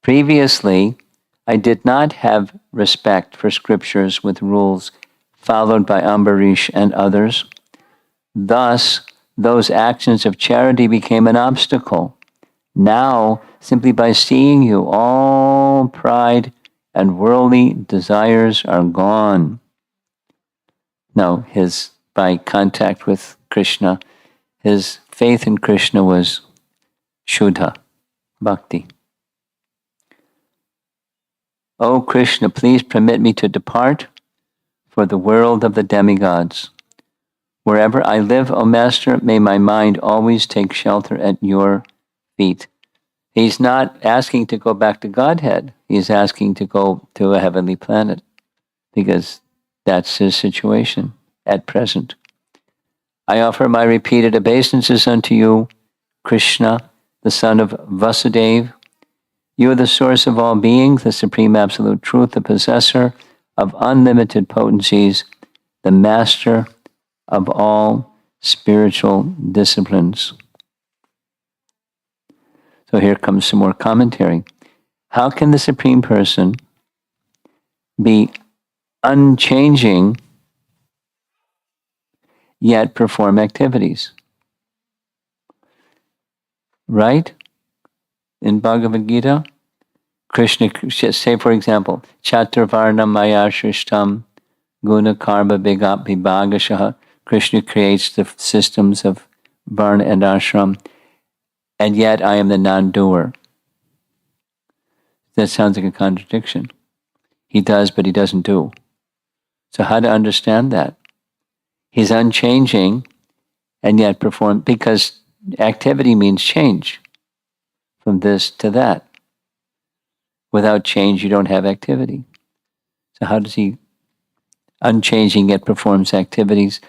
[SPEAKER 1] Previously, I did not have respect for scriptures with rules followed by Ambarish and others. Thus, those actions of charity became an obstacle. Now, simply by seeing you, all pride and worldly desires are gone. Now, by contact with Krishna, his faith in Krishna was Shuddha, Bhakti. O Krishna, please permit me to depart for the world of the demigods, Wherever I live, O Master, may my mind always take shelter at your feet. He's not asking to go back to Godhead. He's asking to go to a heavenly planet because that's his situation at present. I offer my repeated obeisances unto you, Krishna, the son of Vasudeva. You are the source of all beings, the supreme absolute truth, the possessor of unlimited potencies, the master of all spiritual disciplines. So here comes some more commentary. How can the Supreme Person be unchanging yet perform activities? Right? In Bhagavad Gita, Krishna, say for example, Chaturvarna Maya Shrishtam Guna Karma Vibhagashaha. Krishna creates the systems of Varna and Ashram, and yet I am the non-doer. That sounds like a contradiction. He does, but he doesn't do. So how to understand that? He's unchanging and yet perform, because activity means change from this to that. Without change, you don't have activity. So how does he, unchanging yet performs activities?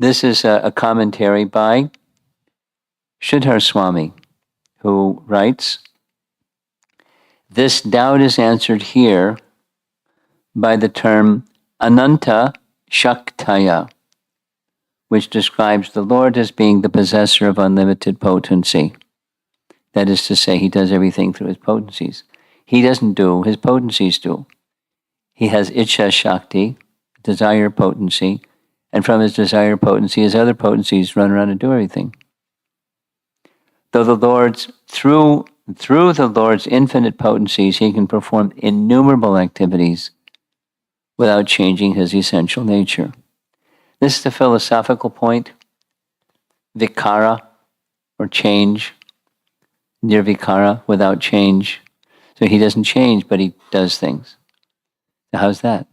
[SPEAKER 1] This is a commentary by Sridhar Swami, who writes, this doubt is answered here by the term Ananta Shaktaya, which describes the Lord as being the possessor of unlimited potency. That is to say, he does everything through his potencies. He doesn't do, his potencies do. He has Ichha Shakti, desire potency, and from his desire potency, his other potencies run around and do everything. Though the Lord's, through the Lord's infinite potencies, he can perform innumerable activities without changing his essential nature. This is the philosophical point. Vikara, or change, nirvikara, without change. So he doesn't change, but he does things. So how's that?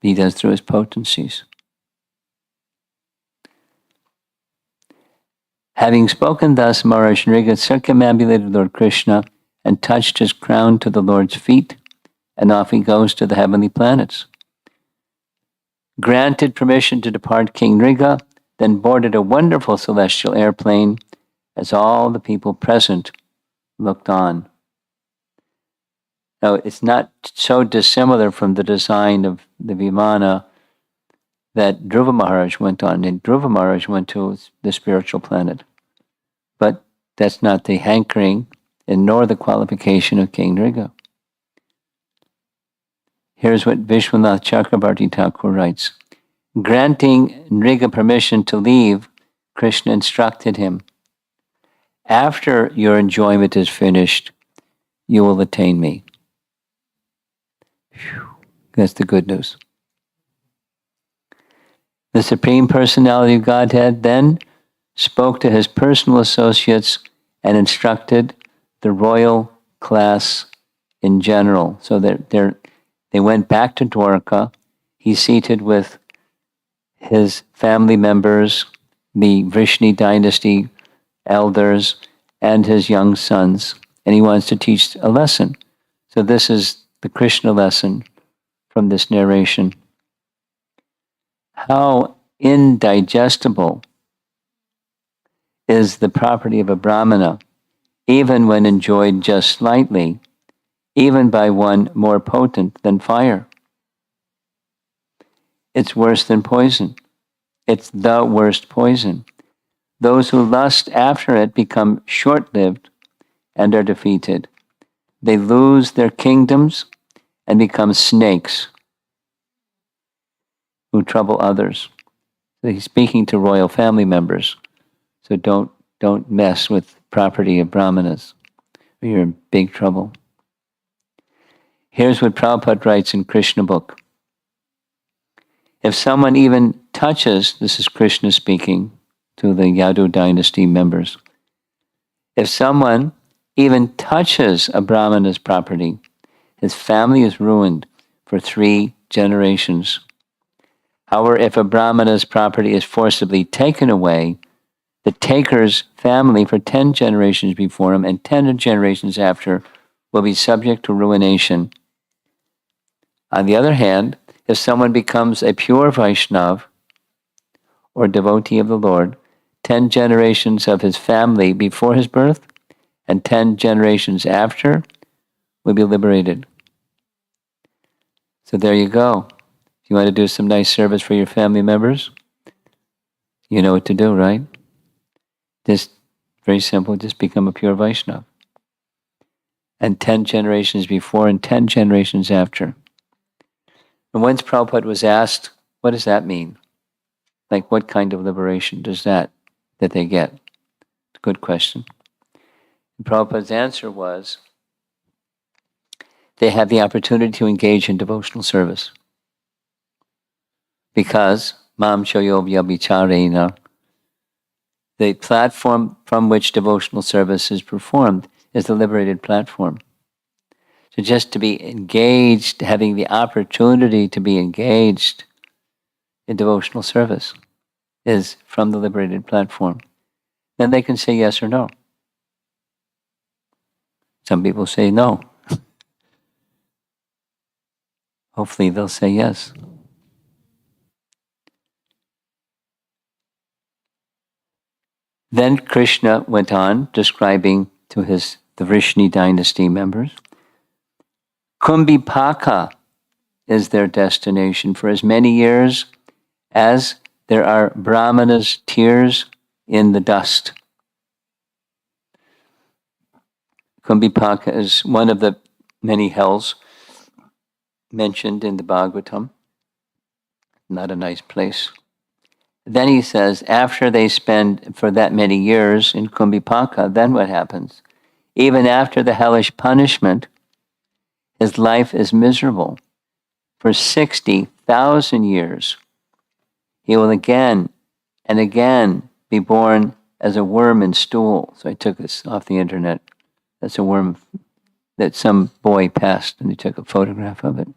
[SPEAKER 1] He does through his potencies. Having spoken thus, Maharaj Nrga circumambulated Lord Krishna and touched his crown to the Lord's feet, and off he goes to the heavenly planets. Granted permission to depart, King Nrga then boarded a wonderful celestial airplane as all the people present looked on. Now, it's not so dissimilar from the design of the Vimana that Dhruva Maharaj went on. And Dhruva Maharaj went to the spiritual planet. But that's not the hankering and nor the qualification of King Nrga. Here's what Vishwanath Chakrabarti Thakur writes. Granting Nrga permission to leave, Krishna instructed him, after your enjoyment is finished, you will attain me. Whew. That's the good news. The Supreme Personality of Godhead then spoke to his personal associates and instructed the royal class in general. So that they went back to Dwarka. He's seated with his family members, the Vrishni dynasty elders, and his young sons. And he wants to teach a lesson. So this is the Krishna lesson from this narration. How indigestible is the property of a Brahmana, even when enjoyed just slightly, even by one more potent than fire. It's worse than poison. It's the worst poison. Those who lust after it become short-lived and are defeated. They lose their kingdoms and become snakes who trouble others. So he's speaking to royal family members. So don't mess with property of Brahmanas, or you're in big trouble. Here's what Prabhupada writes in Krishna book. If someone even touches, this is Krishna speaking to the Yadu dynasty members, if someone even touches a Brahmana's property, his family is ruined for 3 generations. However, if a Brahmana's property is forcibly taken away, the taker's family for 10 generations before him and 10 generations after will be subject to ruination. On the other hand, if someone becomes a pure Vaishnav or devotee of the Lord, 10 generations of his family before his birth and 10 generations after will be liberated. So there you go. If you want to do some nice service for your family members, you know what to do, right? Just very simple, just become a pure Vaishnava. And 10 generations before and 10 generations after. And once Prabhupada was asked, what does that mean? Like, what kind of liberation does that they get? Good question. And Prabhupada's answer was, they have the opportunity to engage in devotional service. Because, Mam Choyobhya Bicharena, the platform from which devotional service is performed is the liberated platform. So just to be engaged, having the opportunity to be engaged in devotional service is from the liberated platform. Then they can say yes or no. Some people say no. Hopefully they'll say yes. Then Krishna went on describing to the Vrishni dynasty members, Kumbhipaka is their destination for as many years as there are Brahmanas' tears in the dust. Kumbhipaka is one of the many hells mentioned in the Bhagavatam. Not a nice place. Then he says, after they spend for that many years in Kumbhipaka, then what happens? Even after the hellish punishment, his life is miserable. For 60,000 years, he will again and again be born as a worm in stool. So I took this off the internet. That's a worm that some boy passed, and he took a photograph of it.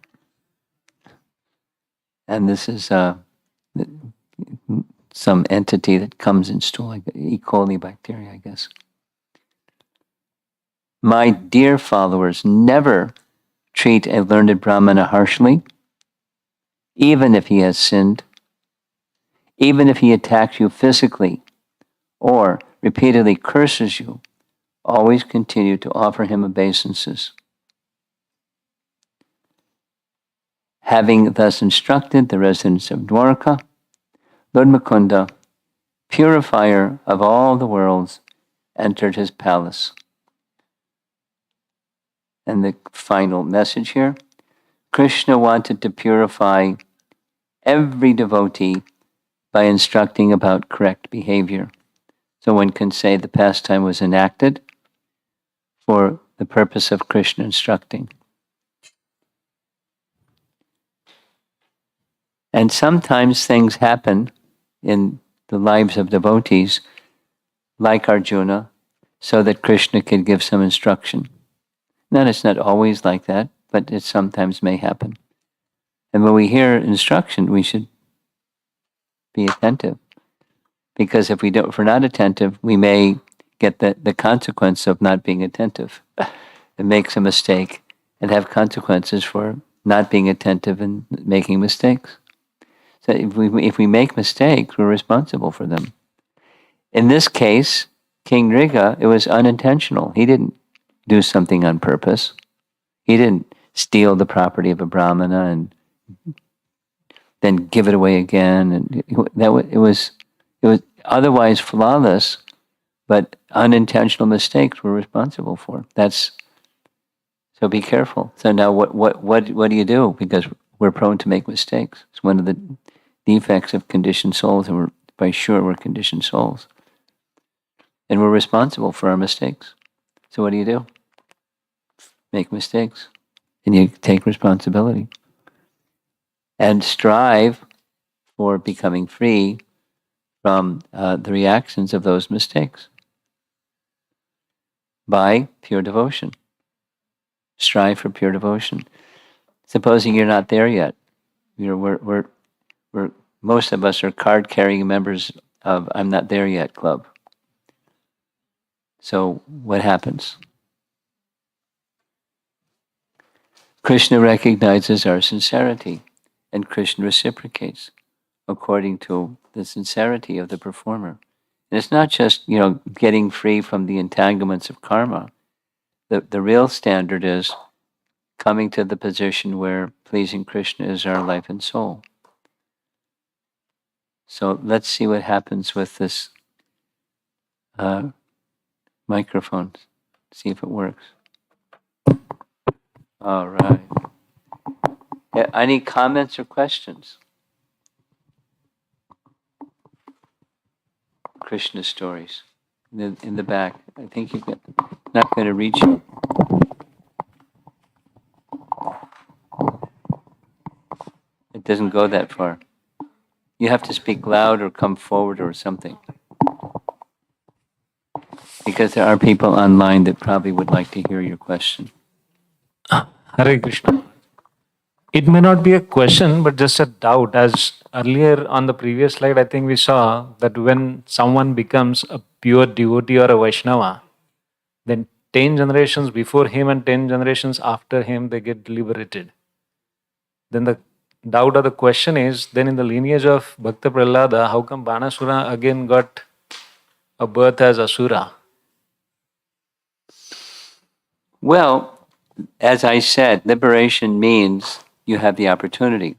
[SPEAKER 1] And this is some entity that comes in stool, like E. coli bacteria, I guess. My dear followers, never treat a learned Brahmana harshly, even if he has sinned, even if he attacks you physically or repeatedly curses you. Always continue to offer him obeisances. Having thus instructed the residents of Dwarka, Lord Mukunda, purifier of all the worlds, entered his palace. And the final message here, Krishna wanted to purify every devotee by instructing about correct behavior. So one can say the pastime was enacted for the purpose of Krishna instructing. And sometimes things happen in the lives of devotees, like Arjuna, so that Krishna can give some instruction. Now, it's not always like that, but it sometimes may happen. And when we hear instruction, we should be attentive. Because if we're not attentive, we may get the consequence of not being attentive. And make a mistake and have consequences for not being attentive and making mistakes. So if we make mistakes, we're responsible for them. In this case, King Nrga, it was unintentional. He didn't do something on purpose. He didn't steal the property of a Brahmana and then give it away again. And it was otherwise flawless, but unintentional mistakes were responsible for. So be careful. So now what do you do? Because we're prone to make mistakes. It's one of the defects of conditioned souls, and we're conditioned souls. And we're responsible for our mistakes. So what do? Make mistakes. And you take responsibility. And strive for becoming free from the reactions of those mistakes by pure devotion. Strive for pure devotion. Supposing you're not there yet, we're most of us are card-carrying members of I'm Not There Yet Club. So what happens? Krishna recognizes our sincerity, and Krishna reciprocates according to the sincerity of the performer. And it's not just, getting free from the entanglements of karma. The real standard is coming to the position where pleasing Krishna is our life and soul. So let's see what happens with this microphone. See if it works. All right. Yeah, any comments or questions? Krishna stories in the back. I think you're not going to reach it. It doesn't go that far. You have to speak loud or come forward or something. Because there are people online that probably would like to hear your question.
[SPEAKER 2] Hare Krishna. It may not be a question, but just a doubt. As earlier on the previous slide, I think we saw that when someone becomes a pure devotee or a Vaishnava, then 10 generations before him and 10 generations after him, they get liberated. Then the doubt or the question is, then in the lineage of Bhakta Prahlada, how come Banasura again got a birth as Asura?
[SPEAKER 1] Well, as I said, liberation means you have the opportunity.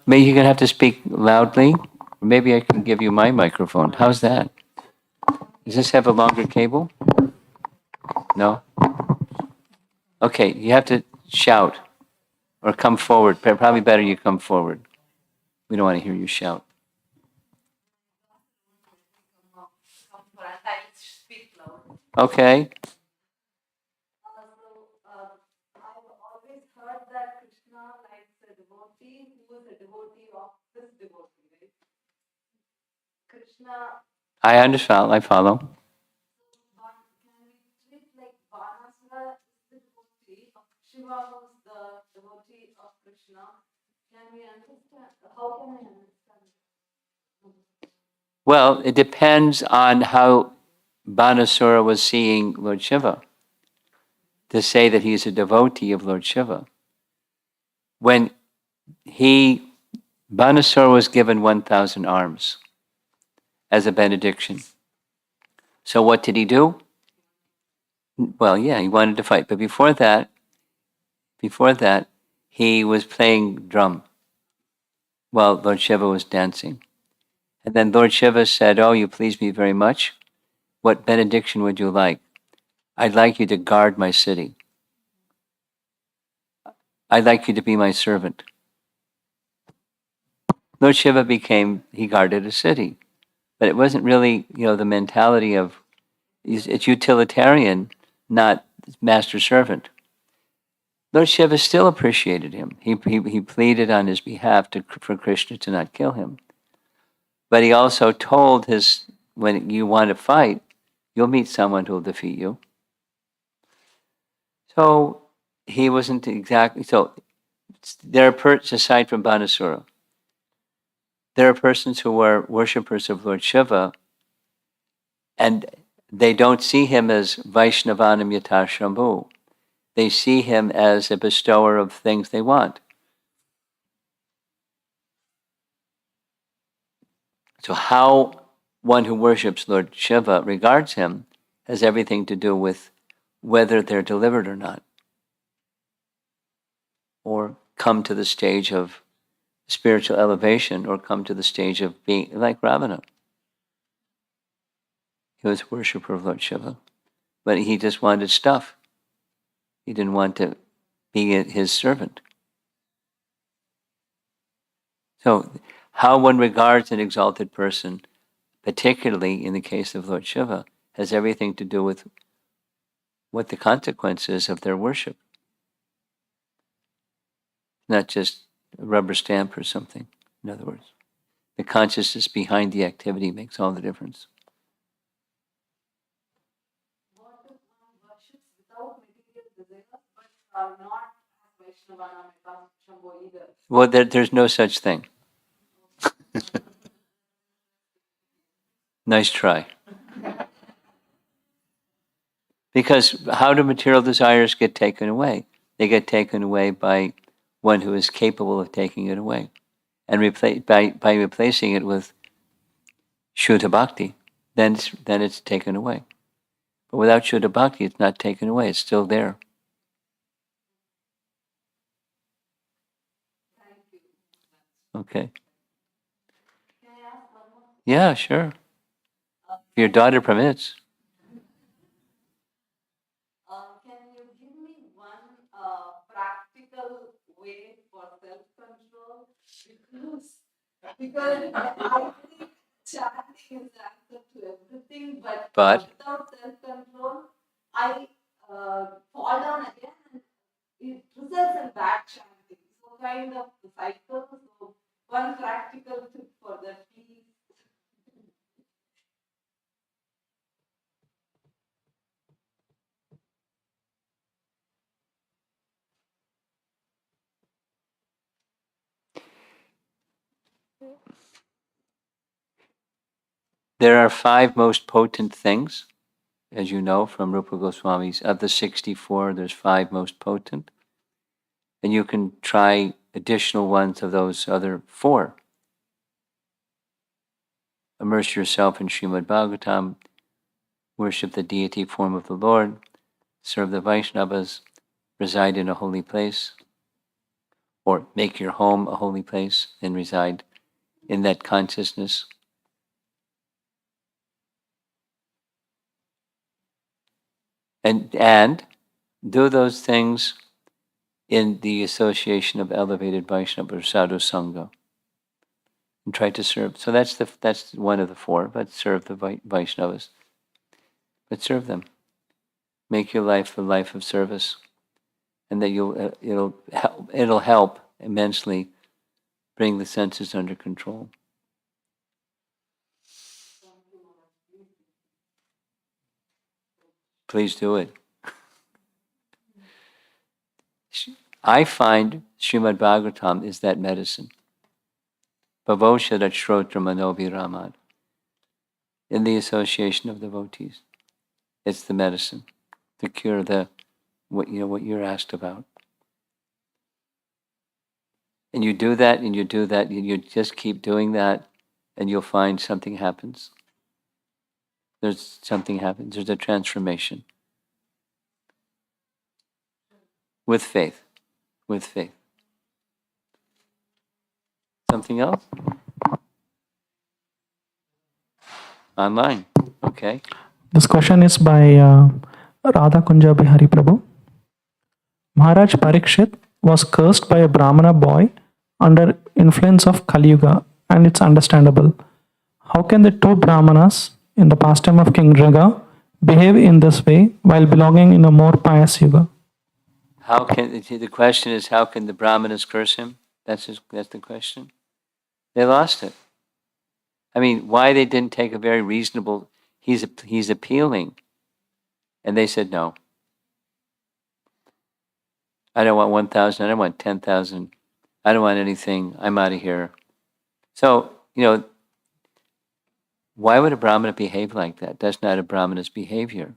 [SPEAKER 1] Maybe you're going to have to speak loudly. Maybe I can give you my microphone. How's that? Does this have a longer cable? No? Okay, you have to shout or come forward. Probably better you come forward. We don't want to hear you shout. Okay. I understand. I follow. Well, it depends on how Banasura was seeing Lord Shiva. To say that he's a devotee of Lord Shiva. When Banasura was given 1,000 arms as a benediction. So what did he do? Well, yeah, he wanted to fight. But before that, he was playing drum while Lord Shiva was dancing. And then Lord Shiva said, "Oh, you please me very much. What benediction would you like? I'd like you to guard my city. I'd like you to be my servant." Lord Shiva he guarded a city. But it wasn't really, the mentality of, it's utilitarian, not master servant. Lord Shiva still appreciated him. He pleaded on his behalf for Krishna to not kill him. But he also told his when you want to fight, you'll meet someone who'll defeat you. So he wasn't exactly, so there are aside from Banasura, there are persons who are worshippers of Lord Shiva, and they don't see him as Vaishnavanam Yata Shambhu. They see him as a bestower of things they want. So how one who worships Lord Shiva regards him has everything to do with whether they're delivered or not, or come to the stage of spiritual elevation, or come to the stage of being like Ravana. He was a worshiper of Lord Shiva, but he just wanted stuff. He didn't want to be his servant. So how one regards an exalted person, particularly in the case of Lord Shiva, has everything to do with what the consequences of their worship. Not just a rubber stamp or something, in other words. The consciousness behind the activity makes all the difference.
[SPEAKER 3] What if one worships without material desires, but are not as Vaishnavana Shambho either?
[SPEAKER 1] Well, there's no such thing. Nice try. Because how do material desires get taken away? They get taken away by one who is capable of taking it away, and by replacing it with Shuddha Bhakti, then it's taken away. But without Shuddha Bhakti, it's not taken away, it's still there.
[SPEAKER 3] Thank you.
[SPEAKER 1] Okay.
[SPEAKER 3] Can I ask one more?
[SPEAKER 1] Yeah, sure. If your daughter permits.
[SPEAKER 3] Can you give me one practical way for self-control? Because I think chanting is the answer to everything, but without self-control, I fall down again and it results in bad chanting. So kind of the cycle. So one practical tip for that, please.
[SPEAKER 1] There are 5 most potent things, as you know from Rupa Goswami's. Of the 64, there's 5 most potent. And you can try additional ones of those other 4. Immerse yourself in Srimad Bhagavatam, worship the deity form of the Lord, serve the Vaishnavas, reside in a holy place, or make your home a holy place and reside in that consciousness. And do those things in the association of elevated Vaishnava or Sadhu Sangha, and try to serve. So that's one of the 4. But serve the Vaishnavas. But serve them. Make your life a life of service, and that it'll help immensely bring the senses under control. Please do it. I find Srimad Bhagavatam is that medicine. Bhavoshadat Shrotra Manobi Ramad. In the association of devotees. It's the medicine to cure what you're asked about. And you do that, and you do that, and you just keep doing that, and you'll find something happens. There's something happens. There's a transformation. With faith. With faith. Something else? Online. Okay.
[SPEAKER 4] This question is by Radha Kunja Bihari Prabhu. Maharaj Parikshit was cursed by a Brahmana boy under influence of Kali Yuga, and it's understandable. How can the 2 Brahmanas in the pastime of King Nrga behave in this way while belonging in a more pious yuga?
[SPEAKER 1] The question is, how can the Brahmanas curse him? That's the question. They lost it. I mean, why they didn't take a very reasonable, he's appealing. And they said, no, I don't want 1,000, I don't want 10,000, I don't want anything, I'm out of here. So, why would a Brahmana behave like that? That's not a Brahmana's behavior.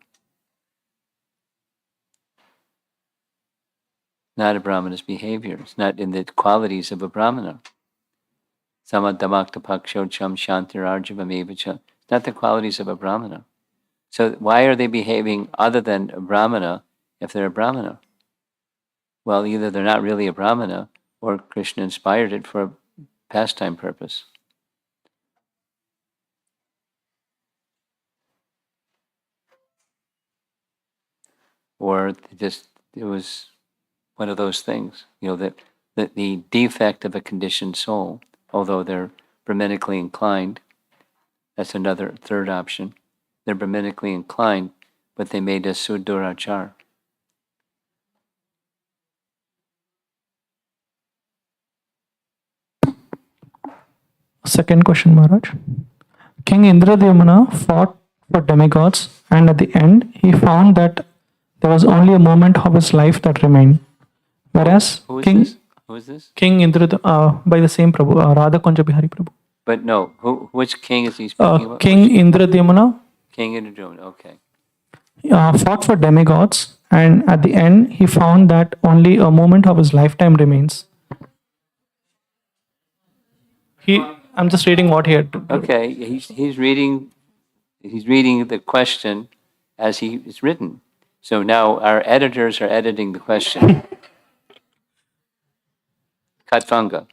[SPEAKER 1] Not a Brahmana's behavior. It's not in the qualities of a Brahmana. Samadhamakta pakshocham shantirarjavamevacha. It's not the qualities of a Brahmana. So why are they behaving other than a Brahmana if they're a Brahmana? Well, either they're not really a Brahmana or Krishna inspired it for a pastime purpose. Or it was one of those things, that the defect of a conditioned soul, although they're Brahmanically inclined, that's another third option. They're Brahmanically inclined, but they made a sudurachar.
[SPEAKER 4] Second question, Maharaj. King Indradyumna fought for demigods, and at the end, he found that there was only a moment of his life that remained. Whereas
[SPEAKER 1] Who is this?
[SPEAKER 4] King Indradyumna, by the same Prabhu, Radha Kunja Bihari Prabhu.
[SPEAKER 1] But no, which king is he speaking about?
[SPEAKER 4] King Indradyumna
[SPEAKER 1] King Indradyumna, okay.
[SPEAKER 4] fought for demigods, and at the end, he found that only a moment of his lifetime remains. I'm just reading what he had.
[SPEAKER 1] Okay, he's reading the question as he is written. So now our editors are editing the question. Katvanga.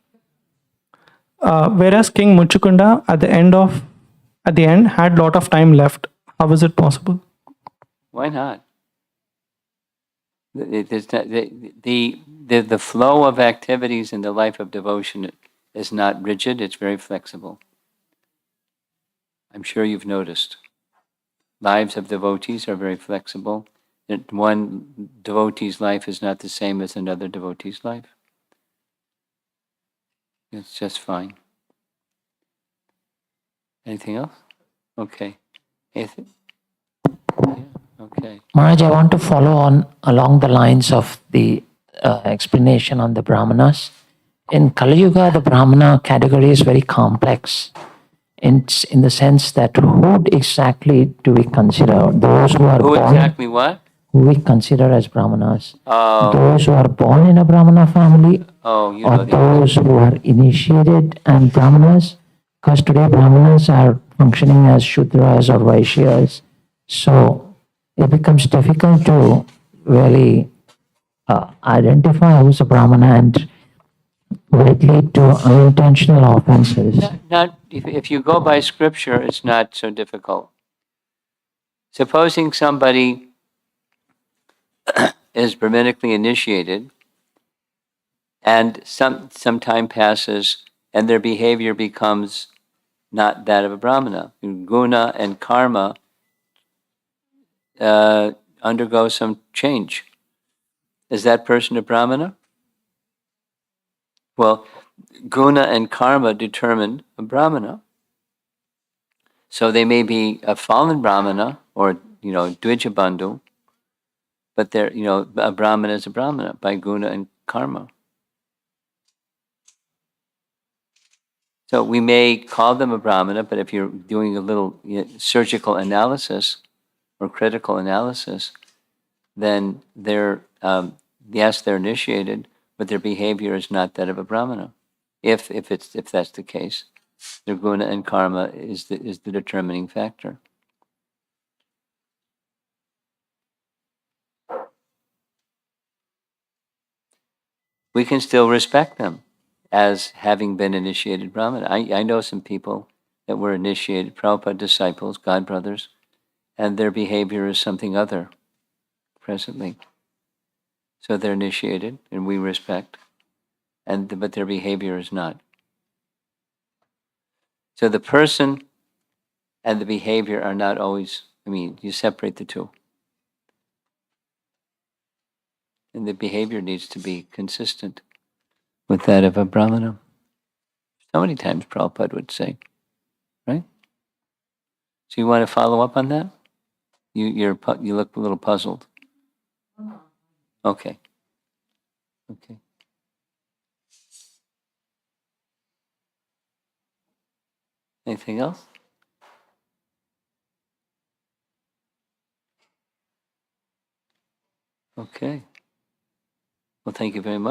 [SPEAKER 4] Whereas King Muchukunda at the end had lot of time left. How is it possible?
[SPEAKER 1] Why not? The flow of activities in the life of devotion is not rigid, it's very flexible. I'm sure you've noticed. Lives of devotees are very flexible. One devotee's life is not the same as another devotee's life. It's just fine. Anything else? Okay. Anything? Yeah, okay.
[SPEAKER 5] Maharaj, I want to follow on along the lines of the explanation on the Brahmanas. In Kali Yuga, the Brahmana category is very complex. In the sense that who exactly do we consider? Those who are
[SPEAKER 1] Who
[SPEAKER 5] born,
[SPEAKER 1] exactly what?
[SPEAKER 5] who we consider as Brahmanas.
[SPEAKER 1] Oh.
[SPEAKER 5] Those who are born in a Brahmana family,
[SPEAKER 1] Oh, you
[SPEAKER 5] or
[SPEAKER 1] know the
[SPEAKER 5] those who are initiated and Brahmanas, because today Brahmanas are functioning as Shudras or Vaishyas. So it becomes difficult to really identify who's a Brahmana, and will it lead to unintentional offenses.
[SPEAKER 1] If you go by scripture, it's not so difficult. Supposing somebody is Brahmanically initiated, and some time passes, and their behavior becomes not that of a Brahmana. Guna and karma undergo some change. Is that person a Brahmana? Well, guna and karma determine a Brahmana. So they may be a fallen Brahmana or, Dvija Bandhu, but they're, a Brahmana is a Brahmana by guna and karma. So we may call them a Brahmana, but if you're doing a little surgical analysis or critical analysis, then they're, yes, they're initiated, but their behavior is not that of a Brahmana. If that's the case, their guna and karma is the determining factor. We can still respect them as having been initiated Brahmana. I know some people that were initiated, Prabhupada disciples, God brothers, and their behavior is something other presently. So they're initiated, and we respect, but their behavior is not. So the person and the behavior are not always, you separate the two. And the behavior needs to be consistent with that of a Brahmana. So many times Prabhupada would say, right? So you want to follow up on that? You look a little puzzled. Okay. Okay. Anything else? Okay. Well, thank you very much.